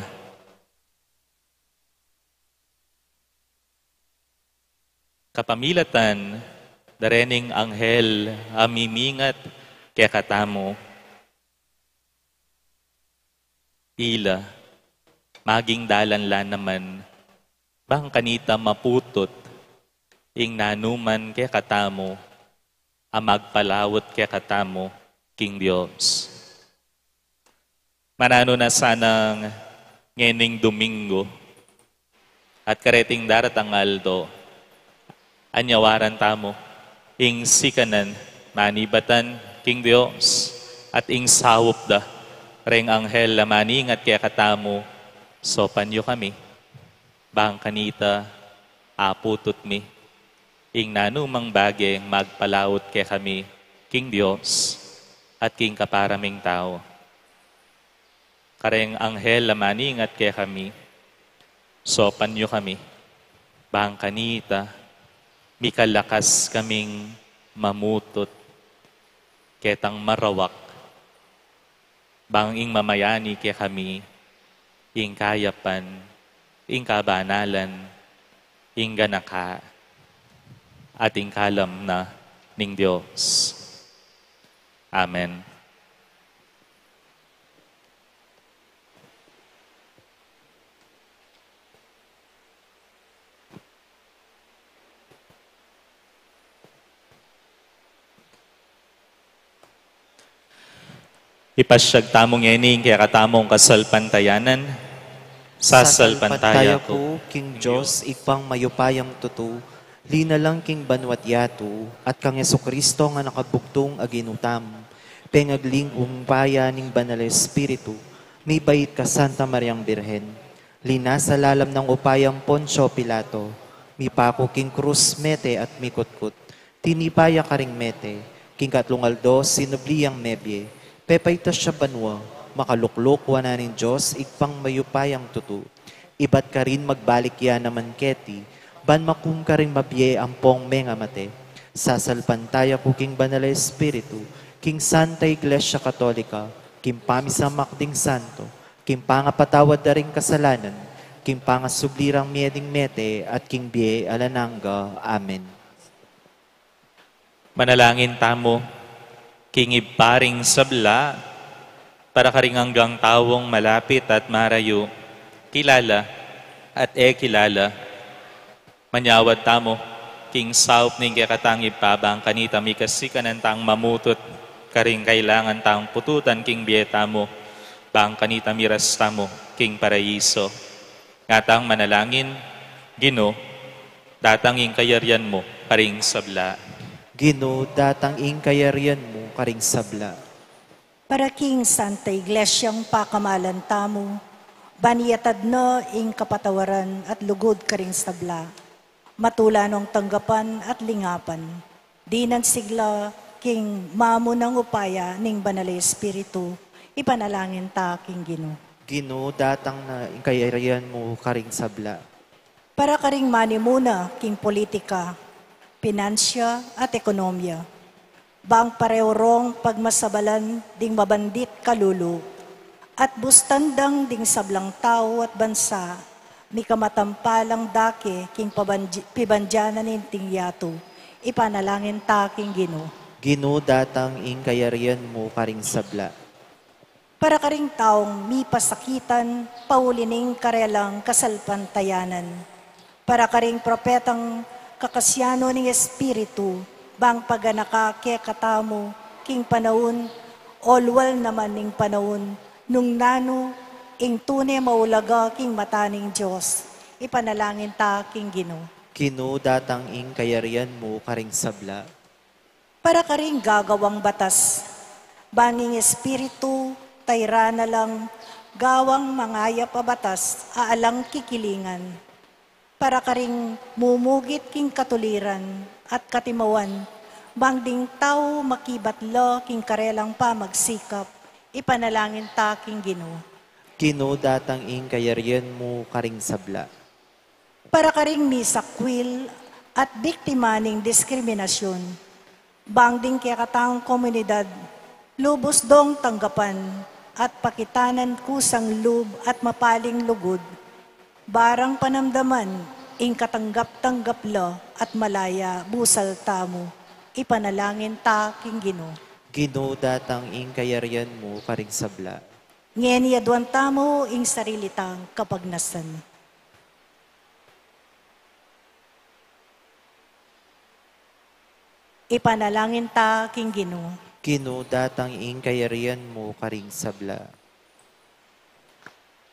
Kapamilatan, darening anghel amimingat kaya katamo. Ila, maging dalanlan naman, bang kanita maputot, ing nanuman kaya katamo, amagpalawot kaya katamo, King Diyos. Manano na sanang ngening Domingo, at kareting daratang aldo, anyawaran tamo, ing sikanan, manibatan, King Diyos, at ing sawop da, reng anghel lamaningat kaya katamo, sopanyo kami, bang kanita, aputot mi, ing nanumang bagay magpalawot kaya kami, King Diyos, at king kaparaming tao. Kareng anghel lamaningat kaya kami, sopanyo kami, bang kanita, mikalakas kaming mamutot, ketang marawak, bang ing mamayani kaya kami, ing kayapan, ing kabanalan, ing ganaka, ating kalam na ning Diyos. Amen. Ipasyag tamong yening kaya katamong kasalpantayanan. Sasalpantaya ko, King Diyos, ipang mayupayang tuto, linalang king banwat yato, at kang Yesukristo nga nakabugtong aginutam, pengagling umpaya ning banal Espiritu, may bait ka Santa Mariang Birhen, lina sa lalam ng upayang Poncio Pilato, mi pako king krus mete at mikutkut, tinipaya ka ring mete, king katlungaldo sinubliyang mebye, pepaytas siya banwa, makaluklok wananin Diyos, ikpang mayupayang tutu. Ibat ka rin magbalik yan naman keti, ban makum ka rin mabye ampong menga mate. Sasalpantaya ko king banal Espiritu, king Santa Iglesia Katolika, king pamisamakding santo, king pangapatawad da ring kasalanan, king pangasublirang mieding mete, at king biye alananga. Amen. Manalangin tamo, king iparing sabla, para karing hanggang tawong malapit at marayo, kilala at kilala. Manyawad tamo, king saup ning kakatang ipabang kanita mikasikan ang tang mamutot, karing kailangan tang pututan king bieta mo, bang kanita miras tamo, king paraiso. Ngatang manalangin, Gino, datang ing kayaryan mo, karing sabla. Gino, datang ing kayarian mo, karing sabla. Para King Santa Iglesyang pakamalan tamo, baniyatad na ing kapatawaran at lugod ka ring sabla. Matulanong tanggapan at lingapan. Di nan sigla king mamo ng upaya ning banal espiritu, ipanalangin ta king Ginoo. Ginoo, datang na inkayarian mo karing sabla. Para karing manimuna king politika, pinansya at ekonomiya. Bang pareorong pagmasabalan ding mabandit kalulu, at bustandang ding sablang tao at bansa, mi kamatampalang dake king pibandyanan ning tingyato, ipanalangin ta king Ginoo. Ginoo, datang inkayarian mo karing sabla. Para karing taong mi pasakitan, paulining karelang kasalpantayanan. Para karing propetang kakasyano ng Espiritu, bang paganaka ke katamo, king panahon, olwal naman ning panahon, nung nano, ing tunay maulaga king mataning Diyos, ipanalangin ta king Ginoo. Ginoo, datang inkayarian mo karing sabla. Para karing gagawang batas, banging Espiritu, tayra na lang, gawang mangaya pa batas, aalang kikilingan. Para karing mumugit king katuliran at katimawan, bang ding tao makibatlo king karelang pa magsikap, ipanalangin ta king Ginoo. Ginoo, datang inkayarian mo karing sabla. Para karing misakwil at biktima ning diskriminasyon, bang ding kaya katang komunidad, lubos dong tanggapan at pakitanan kusang lub at mapaling lugod, barang panamdaman, ing katanggap-tanggap lo at malaya busal tamo, ipanalangin ta king Ginoo. Ginoo, datang inkayarian mo karing sabla. Ngeni aduan tamo ing sarili tang kapagnasan. Ipanalangin ta king Ginoo. Ginoo, datang inkayarian mo karing sabla.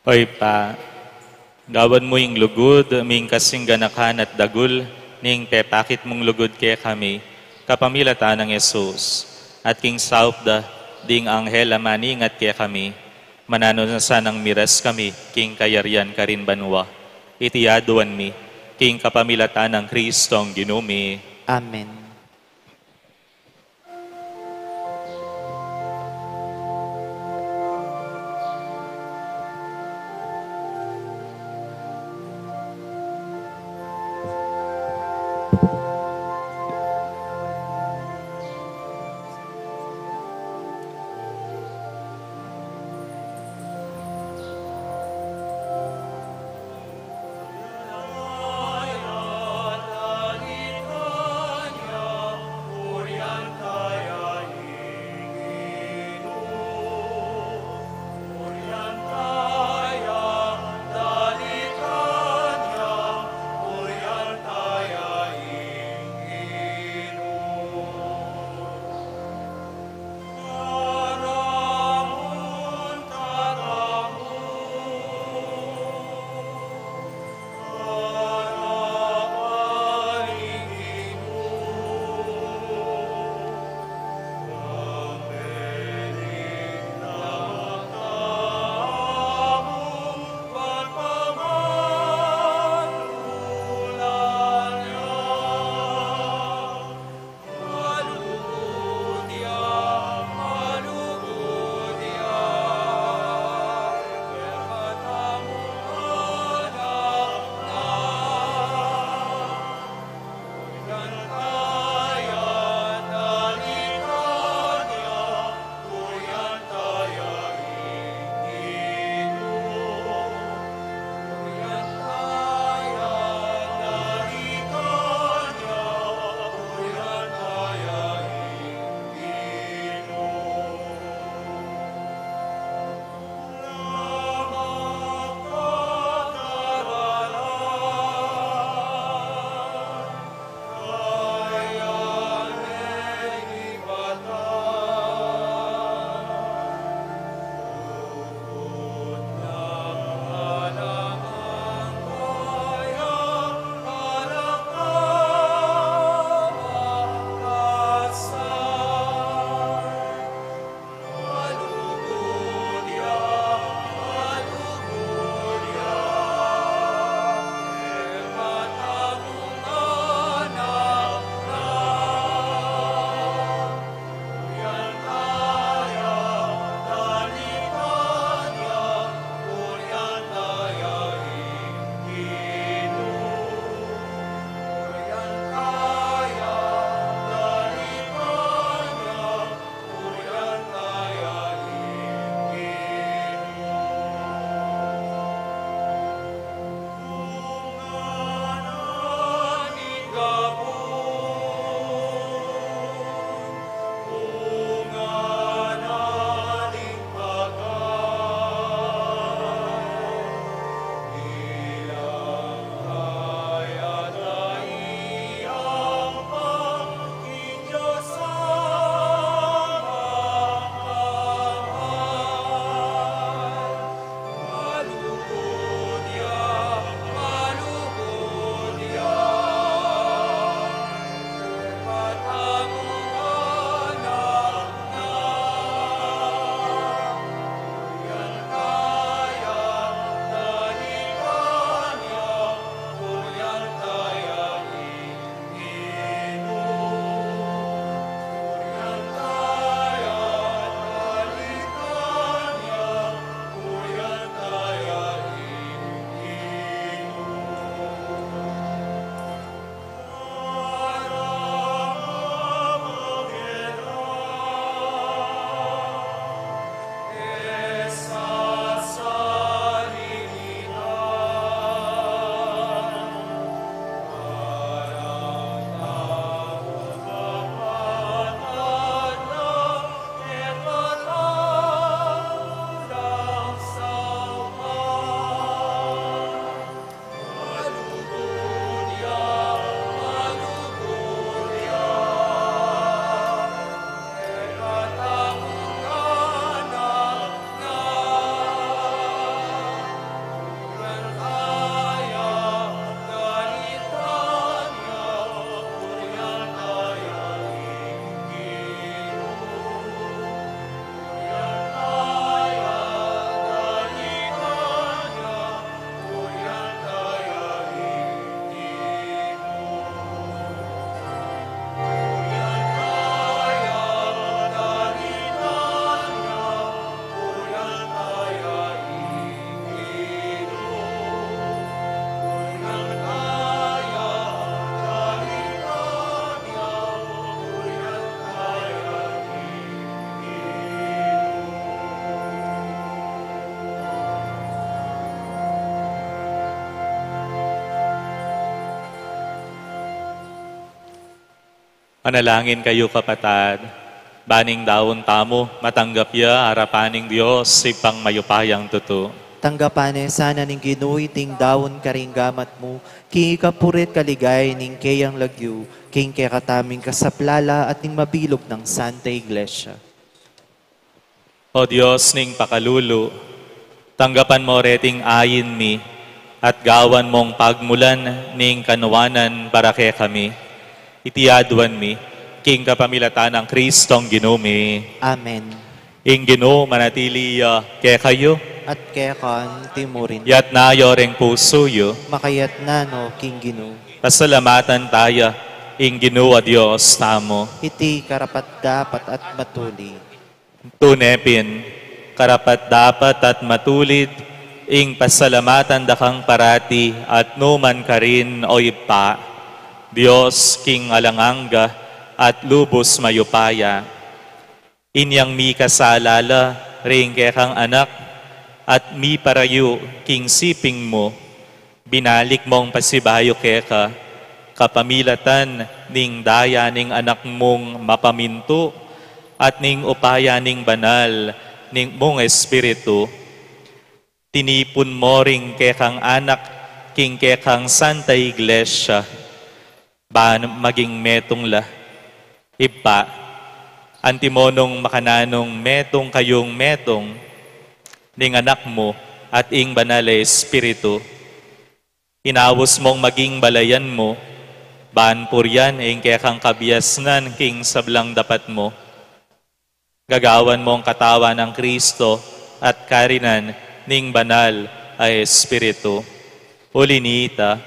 Oy pa, gawan mo yung lugod, ming kasing ganakan at dagul, ning pepakit mong lugod kaya kami, kapamilata ng Yesus, at king saupda, ding anghel maningat kaya kami, manano na sanang miras kami, king kayarian karin banwa, itiyaduan mi, king kapamilata ng Kristong Ginumi. Amen. Manalangin kayo kapatad, baning daon tamo, matanggap ya, harapaning Diyos, sipang mayupayang tuto. Tanggapane sana ning Ginuy ting dawon karinggamat mo, king ikapurit kaligay ning kayang lagyu, king kaya kataming kasaplala at ning mabilog ng Santa Iglesia. O Diyos ning pakalulu, tanggapan mo reting ayin mi, at gawan mong pagmulan ning kanuwanan para kay kami. Itiadwan mi, king kapamilatan ng Kristong Ginumi. Amen. Ing Ginoo manatili kay kayo, At kaya kan timurin, yat na yoreng puso yo, makayat na no, king Ginu. pasalamatan tayo, ing Ginoo a Diyos tamo. Iti karapat dapat at matuli. Tunepin, karapat dapat at matulid, ing pasalamatan dakang parati at numan ka rin o ipa. Diyos king alanganga at lubos mayupaya. Inyang mi kasalala, ring kekang anak, at mi parayu king siping mo, binalik mong pasibayo keka, kapamilatan ning daya ning anak mong mapaminto, at ning upaya ning banal ning mong espiritu. Tinipon mo ring kekang anak, king kekang Santa Iglesia, ba maging metong la, ipa, antimonong makananong metong kayong metong, ning anak mo at ing banal na espiritu. Inawos mong maging balayan mo, baan puryan ing kekang kabiasnan king sablang dapat mo. Gagawan mong katawan ng Kristo at karinan ning banal ay espiritu. Ulinita,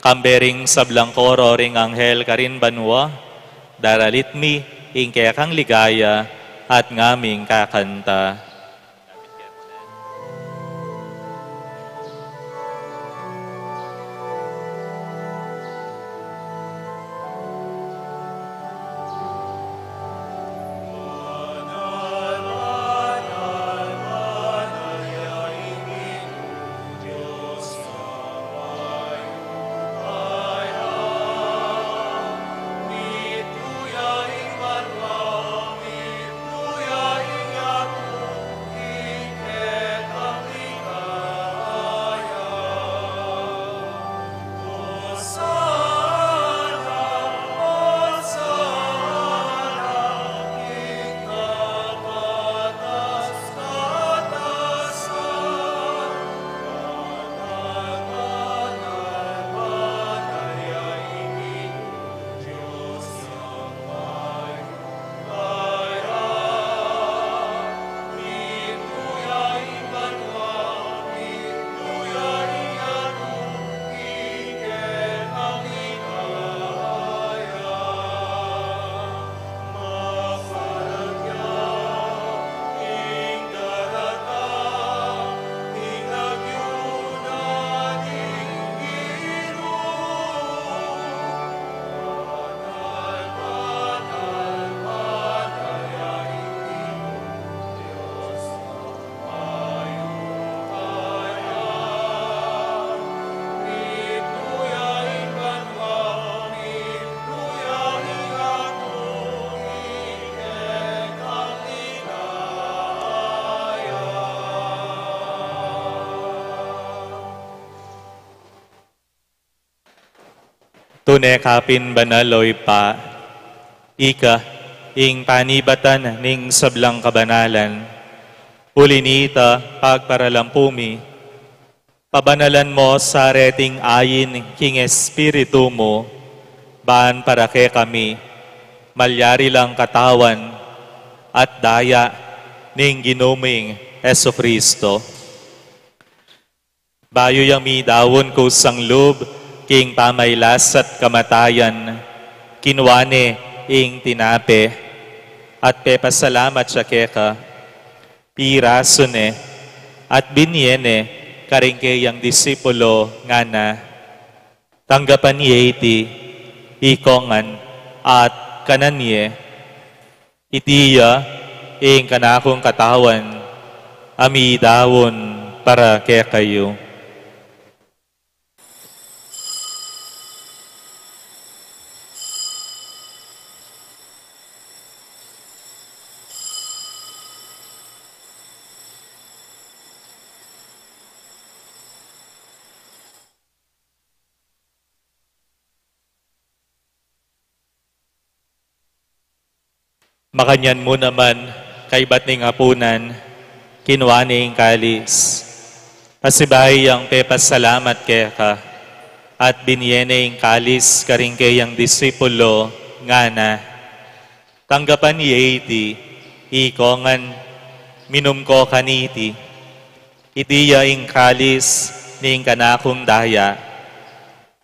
kambering sablang koro ring anghel karin banwa, daralit mi ing kekang ligaya at ngaming kakanta. Tunay kapin banaloy pa, ika, ing panibatan ning sablang kabanalan, ulinita pagparalampumi, pabanalan mo sa reting ayin king espiritu mo, baan para ke kami, malyari lang katawan, at daya ning ginuming Jesucristo. Bayo yang mi dawon ko sang lub, king pamaylas at kamatayan, kinwane ing tinape, at pepasalamat siya keka, pirasone, at binyene, karingke yang disipulo nga na, tanggapan iti, ikongan, at kananye, itiya, ing kanakong katawan, ami dawon para kaya kayo. Makanyan mo naman kay batning apunan, kinuaning kalis. Pasibay ang pepasalamat kaya ka, at binyeneng kalis karing kayang disipulo nga na. Tanggapan iti, ikongan, minum ko kaniti, itiya ing kalis ning kanakong daya,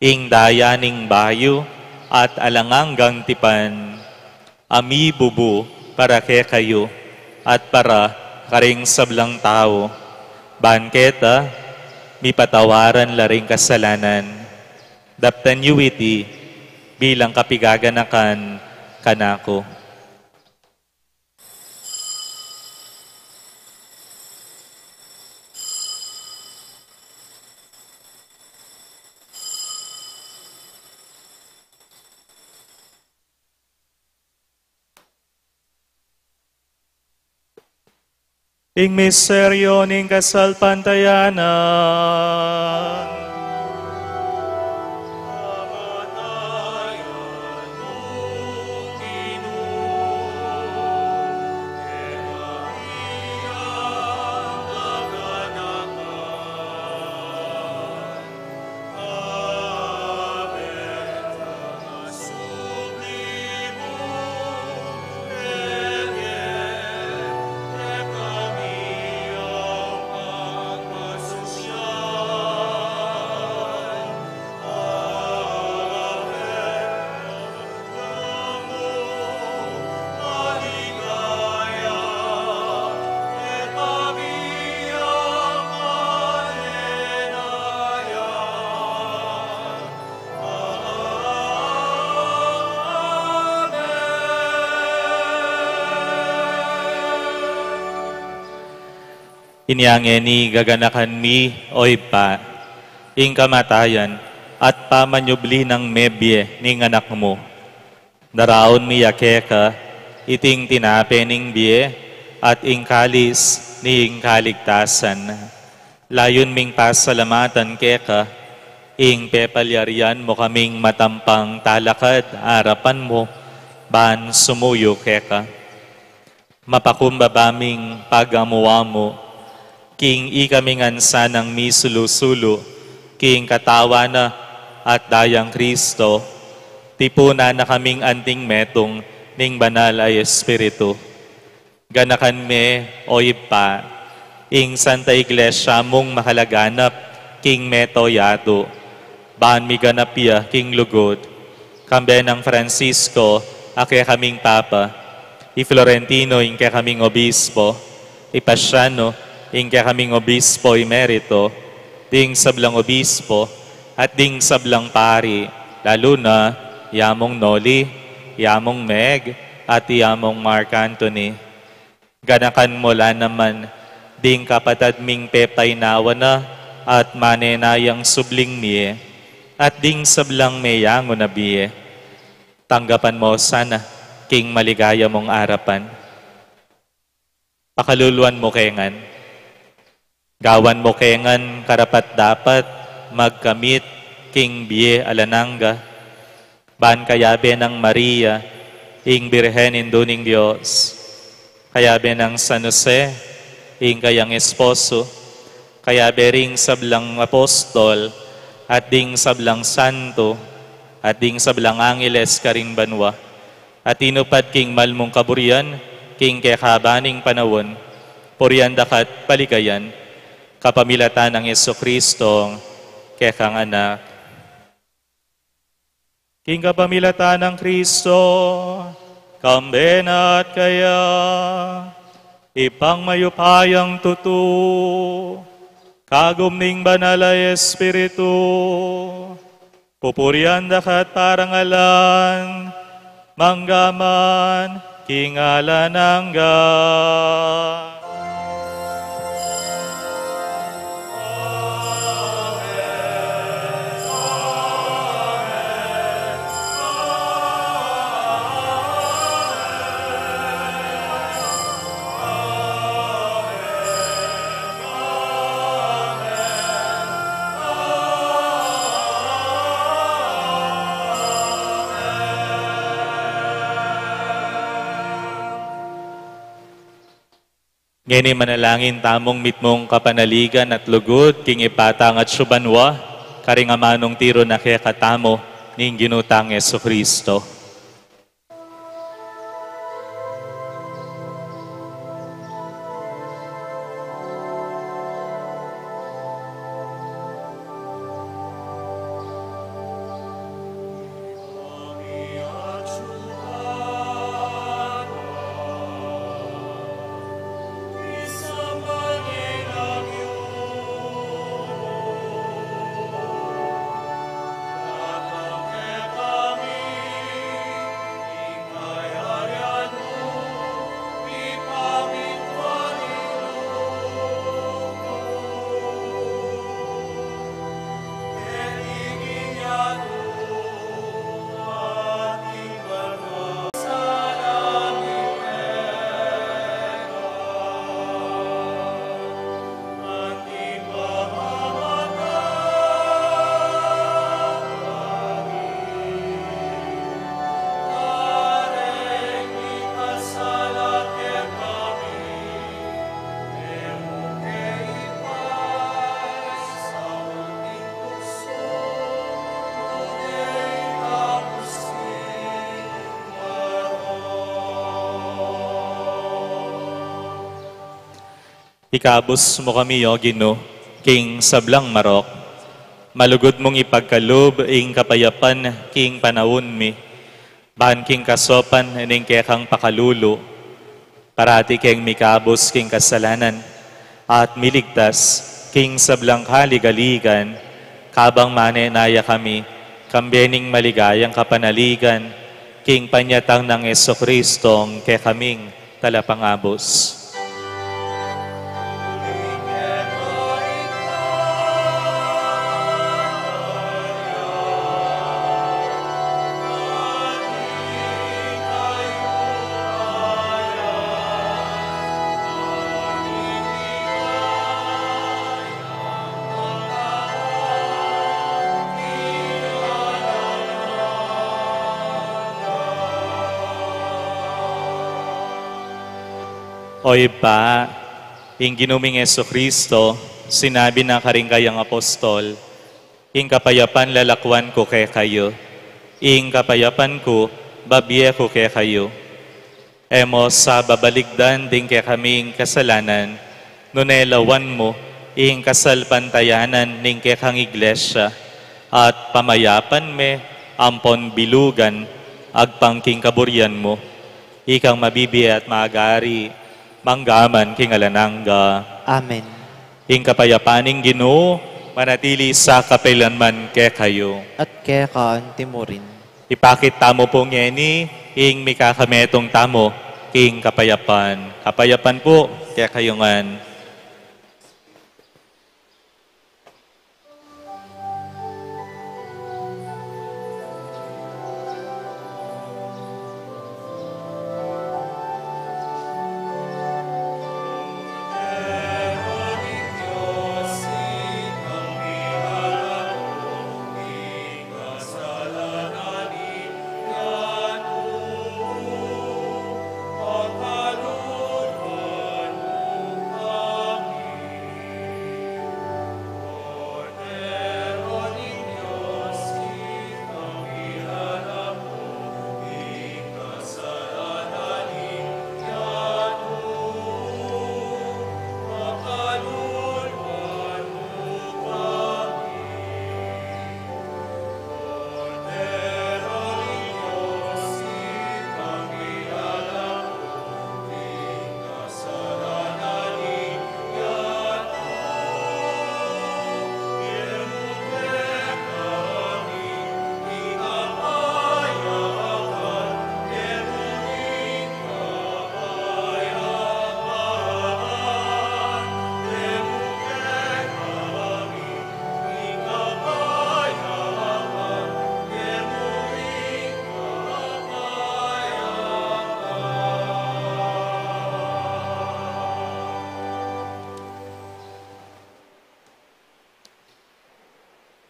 ing daya ning bayo at alanganggang tipan, ami bubu para ke kayo at para karing sablang tao. Banketa, mi patawaran laring kasalanan. Daptan yu iti bilang kapigaganakan kanako. Ing miseryo ning kasalpantayanan. Inyang ni gaganakan mi oy pa, ing kamatayan at pamanyubli ng mebye ning anak mo. Daraon mi yakeka, iting tinape ning biye at ing kalis ning kaligtasan. Layon ming pasalamatan keka, ing pepalyarian mo kaming matampang talakad arapan mo, ban sumuyo keka. Mapakumbabaming pagamuwa mo, king ikamingansa ng misulusulo, king katawa na at dayang Kristo, tipuna na kaming anting metong ning banal ay Espiritu. Ganakan me, oy pa, ing Santa Iglesia mong makalaganap, king meto yato, baan mi ganapya, king lugod, kambe ng Francisco, ake kaming Papa, i Florentino, ing ke kaming Obispo, i Pasiano, ing kaya kaming obispo emerito, ding sablang obispo, at ding sablang pari, lalo na yamong Noli, yamong Meg, at yamong Mark Anthony. Ganakan mo la naman, ding kapatad ming pepay nawa na, at manenayang subling miye, at ding sablang meyango na biye. Tanggapan mo sana, king maligaya mong arapan. Pakaluluan mo kengan. Gawan mo kengan karapat dapat magkamit king biye alananga. Ban kayabe ng Maria, ing Birhen induning Diyos. Kayabe ng San Jose, ing kayang esposo. Kayabe ring sablang apostol, at ding sablang santo, at ding sablang angeles karing banwa. At inupad king malmong kaburian, king kekabaning panawon, purian dakat paligayan, kapamilatan ng Jesucristo, kekang anak. King kapamilatan ng Kristo, kambena at kaya, ipang mayupayang tutu, kagum ning banal ay Espiritu, pupurian dakat parangalan, manggaman, kingalan hangga. Ngini manalangin tamong mitmong kapanaligan at lugod, king ipatang at syubanwa, karingamanong tiro na kaya katamo, ning ginutang Yesu Kristo. Ikabos mo kami, O Ginoo, king sablang marok. Malugod mong ipagkalob, ing kapayapan, king panahon mi. Bahan king kasopan, ning kekang pakalulo. Parati king mikabos, king kasalanan. At miligtas, king sablang kaligaligan. Kabang manenaya kami, kambening maligayang kapanaligan. King panyatang ng Yesu Kristong, ke kaming talapangabos. O iba, ing ginuming Yesu Kristo, sinabi na karingkayang apostol, ing kapayapan lalakwan ko kay kayo, ing kapayapan ko, babiye ko kay kayo. Emos sa babaligdan din kay kaming kasalanan, nunelawan mo, ing kasalpantayanan ning kay kang iglesia, at pamayapan me, ampon bilugan, agpangking kaburyan mo, ikang mabibiya at maagari, manggaman king alanangga. Amen. Ing kapayapaning Ginoo, manatili sa kapailanman ke kayo. At kaya kaan timurin. Ipakit tamo po ngeni, ing mikakametong tamo, king kapayapan. Kapayapan po, ke kayo ngan.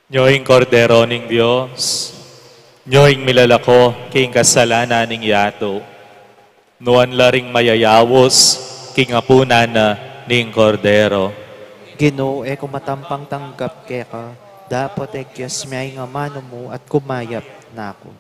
Nyoing kordero ning Dios, nyoing milalako king kasalanan ning yato, nuan laring mayayawos kingapunana ning kordero. Ginoo e kumatampang tanggap keka, dapat ekyas may nga mano mo at kumayap na ako.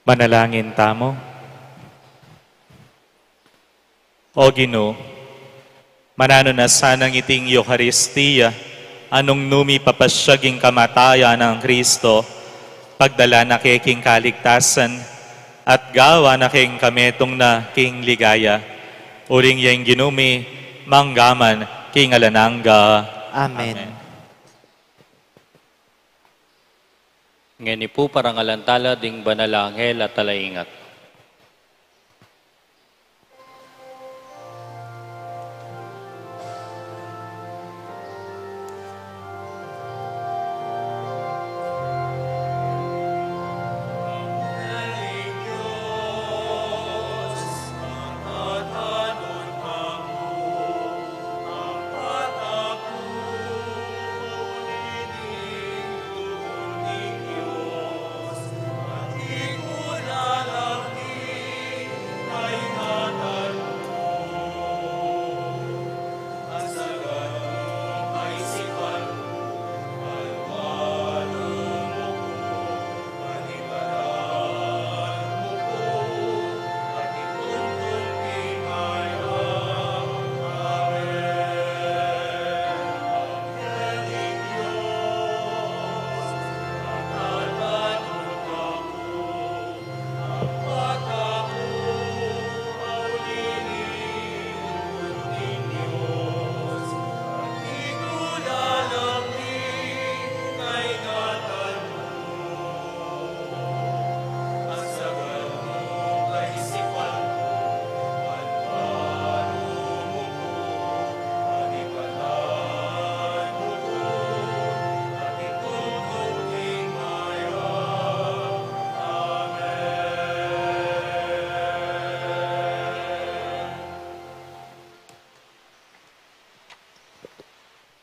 Manalangin tamo. O Ginoo, manano na sanang iting Eucharistia, anong numi papasyaging kamatayan ng Kristo, pagdala na king kaligtasan, at gawa na king kametong na king ligaya. Uring yang ginumi, manggaman, king alananga. Amen. Ngani po parang alantala ding banal anghel at talaingat.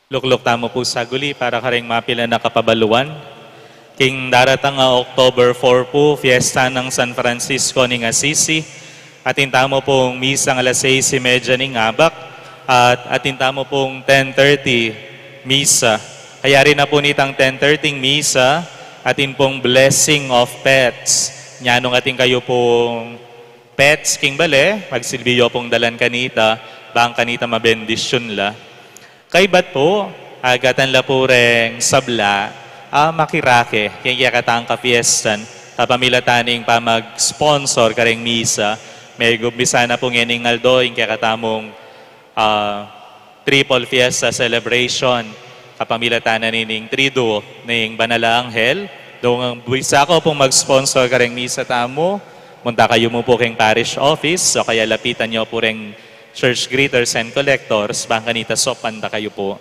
Luklok tamo po sa guli para karing mapila na kapabaluan. King daratang nga October 4 po, fiesta ng San Francisco ning Assisi. Atin tamo pong misang alas 6:30 ning abak. At atin tamo pong 10:30 misa. Kaya rin na po nitang 10:30 misa, atin pong blessing of pets. Nyanong atin kayo pong pets, king bale, magsilbiyo pong dalan kanita, bang kanita mabendisyon la. Kaibat po, agatan la po reng sabla, makirake, kaya katang kapiestan, tapamilataning pa mag-sponsor kareng misa, may gumbisa na po ngening aldo, yung kaya katamong triple fiesta celebration, kapamilatanan nining triduo ning Banala Anghel, doon ang buwisa ko pong mag-sponsor kareng misa tamo, munta kayo mo po keng parish office, so kaya lapitan nyo po reng church greeters and collectors, bang kanita sopanda kayo po.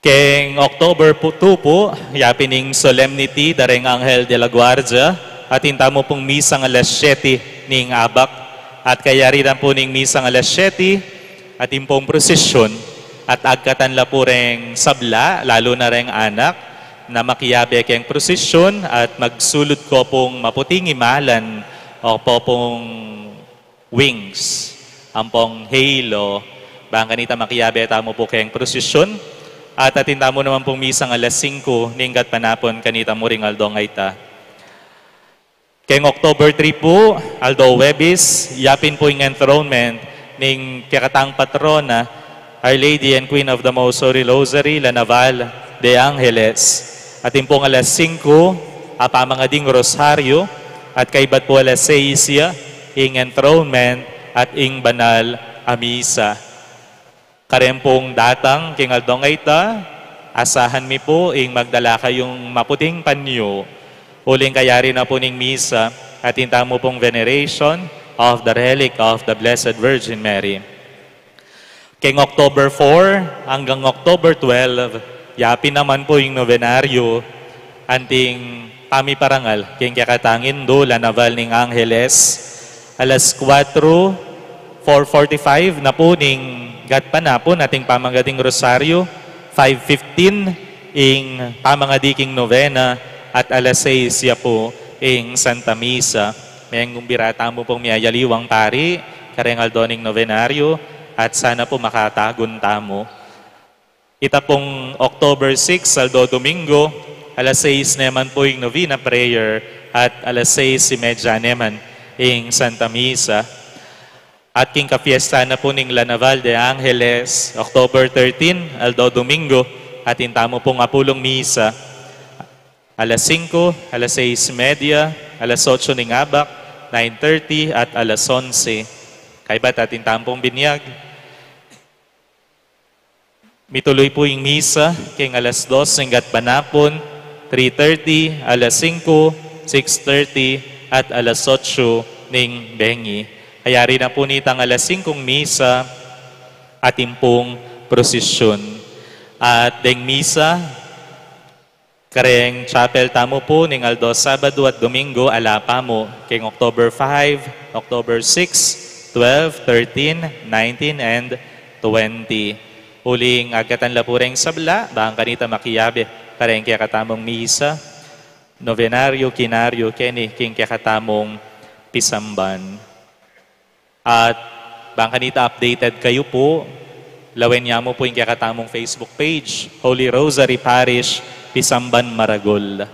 Keng October 2 po, yapining solemnity dareng Anghel de la Guardia, at intamo pong misang alas 7 ning abak, at kaya rin po ning misang alas 7, at impong prosesyon, at agkatan la po reng sabla, lalo na reng anak, na makiyabe keng prosesyon, at magsulod ko pong maputing imalan, o po pong wings, ampong halo, bang kanita makiyabe tamo po kayang prosesyon, at atinta mo naman pong misang alas 5, ninggat panapon kanita mo ring aldo ngaita. Kayang October 3 po, aldo Webis, yapin po yung enthronement ning kakatang patrona, Our Lady and Queen of the Most Holy Rosary, La Naval de Angeles. Atin pong alas 5, apamanga ding rosaryo, at kaibat po alas 6, ing enthronement at ing banal amisa. Karempong datang king aldong ita, asahan mi po ing magdala kayong maputing panyo. Uling kayari na po ning misa at intamo pong veneration of the relic of the Blessed Virgin Mary. King October 4 hanggang October 12, yapin naman po yung novenaryo anting pamiparangal king kakatangin do La Naval ning Angeles. Alas 4, 4:45 na po ning gatpanapon ating pamangading rosaryo, 5:15 ing pamangadiking novena, at alas 6 ya po ing Santa Misa. May gumbirata mo pong miyayaliwang pari, karengal doning novenaryo, at sana po makatagon tamo. Ita pong October 6, Saldo Domingo, alas 6 naman po yung novena prayer, at alas 6:30 naman ing Santa Misa. At king kapiesta na po ning La Naval de Angeles, October 13, Aldo Domingo, at intamo pong apulong misa, alas 5, alas 6:30, alas 8 ning Abak, 9:30 at alas 11. Kaibat at intampong binyag. Mituloy po yung misa, king alas 2 hanggat banapon, 3:30, alas 5, 6:30 at alas 8 ning bengi. Hayari na po nitang alas 5 misa at impong prosesyon. At deng misa, kareng chapel tamo po ning Aldo Sabado at Domingo alapa mo king October 5, October 6, 12, 13, 19 and 20. Huling agatan lapureng sabla, bahang kanita makiyabe kareng kaya katamong misa, novenaryo, kinaryo, keni king kaya katamong pisamban. At bang kanita updated kayo po, lawen niya mo po yung kakatamong Facebook page, Holy Rosary Parish, Pisamban, Maragol.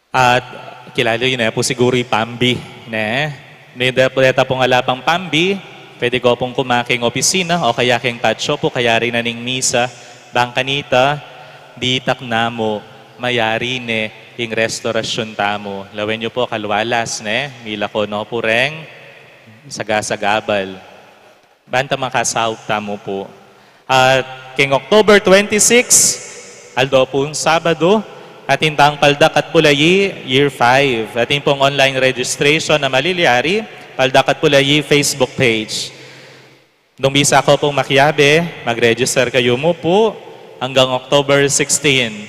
At kilala yun po siguro yung Pambi. Nidapuleta pong alapang Pambi, pwede ko pong kumaking opisina o kaya king tatsyo po, kaya rin na ning misa. Bang kanita, ditak na mo, mayari yung restorasyon tamo. Lawen nyo po kalwalas, mila ko no pureng, sagasagabal. Banta makasaw tamo po. At king October 26, Aldo pong Sabado, at intang Paldak at Pulayi, Year 5. At pong online registration na maliliari, Paldak at Pulayi Facebook page. Nung bisa ko pong makiyabe, mag-register kayo mo po hanggang October 16.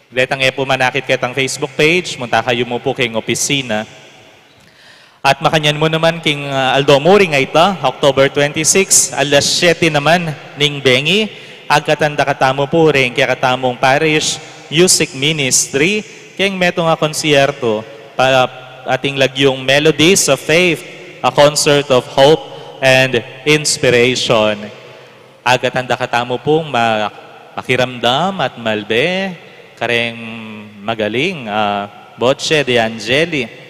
Letang po manakit kitang Facebook page, munta kayo mo po king opisina. At makanyan mo naman king Aldo Mori nga ito, October 26, alas 7 naman ning bengi, agkatanda katamo po rin kaya katamong parish music ministry, kaya meto nga konsierto para ating lagyong Melodies of Faith, a concert of hope and inspiration. Agkatanda katamo pong makiramdam at malbe, kareng magaling, Botche de Angeli.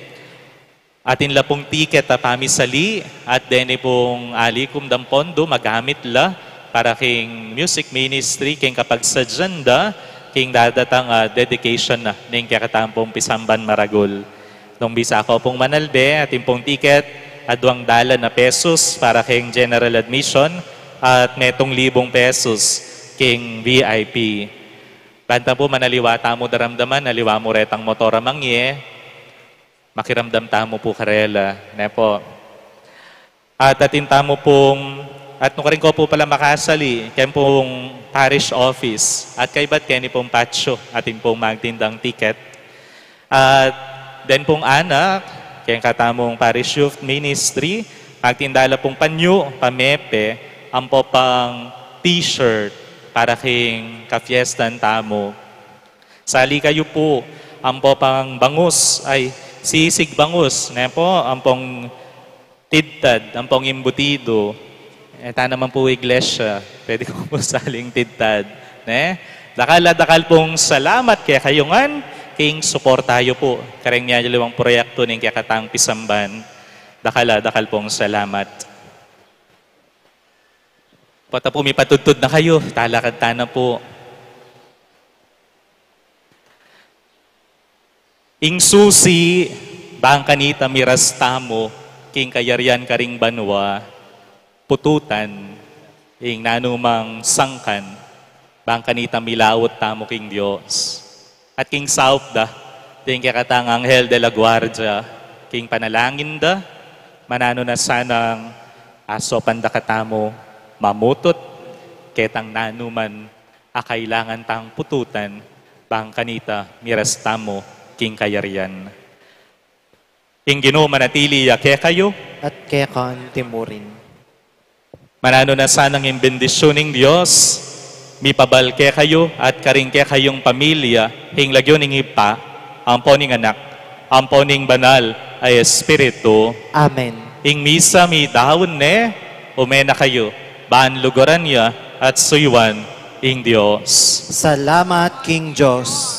Atin la pong ticket na pamisali at deni pong alikum dam pondo magamit la para king music ministry king kapag sadyanda king dadatang dedication na ning kakatampong Pisamban, Maragol. Nung bisa ko pong manalbe atin pong ticket adwang dala na pesos para king general admission at metong 1,000 pesos king VIP. Banta po manaliwata mo daramdaman, naliwa mo retang motora mangye, makiramdam tamo po karela, po. At atintamo pong, at nung rin ko po pala makasali, kaya pong parish office, at kaibat kaya ni pong patio, atin pong magtindang ticket. At then pong anak, kaya katamong parish youth ministry, magtindala pong panyo, pamepe, ang po pang t-shirt, para king kafiestan tamo. Sali kayo po, ang po pang bangus, ay sisig bangus, po, ang pong tidtad, ang pong imbutido. Eta naman po iglesia, pwede ko po saling tidtad. Dakal pong salamat kaya kayungan, king suportayo po. Kareng niya dalawang proyekto ng kaya katang Pisamban. Dakal pong salamat. Pata po may patudtod na kayo, talakad na po. Ing susi, bang kanita miras tamo, king kayarian karing banwa, pututan, ing nanumang sangkan, bang kanita milawot tamo king Diyos. At king South da, king kakatang Anghel de la Guardia, king panalangin da, manano na sanang aso pandakatamo, mamutot, ketang nanuman, akailangan tang pututan, bang kanita miras tamo, king kayarian. King Ginoo manatili kaya kayo At kaya kan timurin. manano na sanang yung bendisyon ng Diyos, mipabal kaya kayo at karing kaya kayong pamilya, hing lagyo ning ipa, ang poning anak, ang poning banal ay Espiritu. Amen. Hing misa mi dahon umena kayo, baan lugaran niya at suywan ing Diyos. Salamat, King Diyos.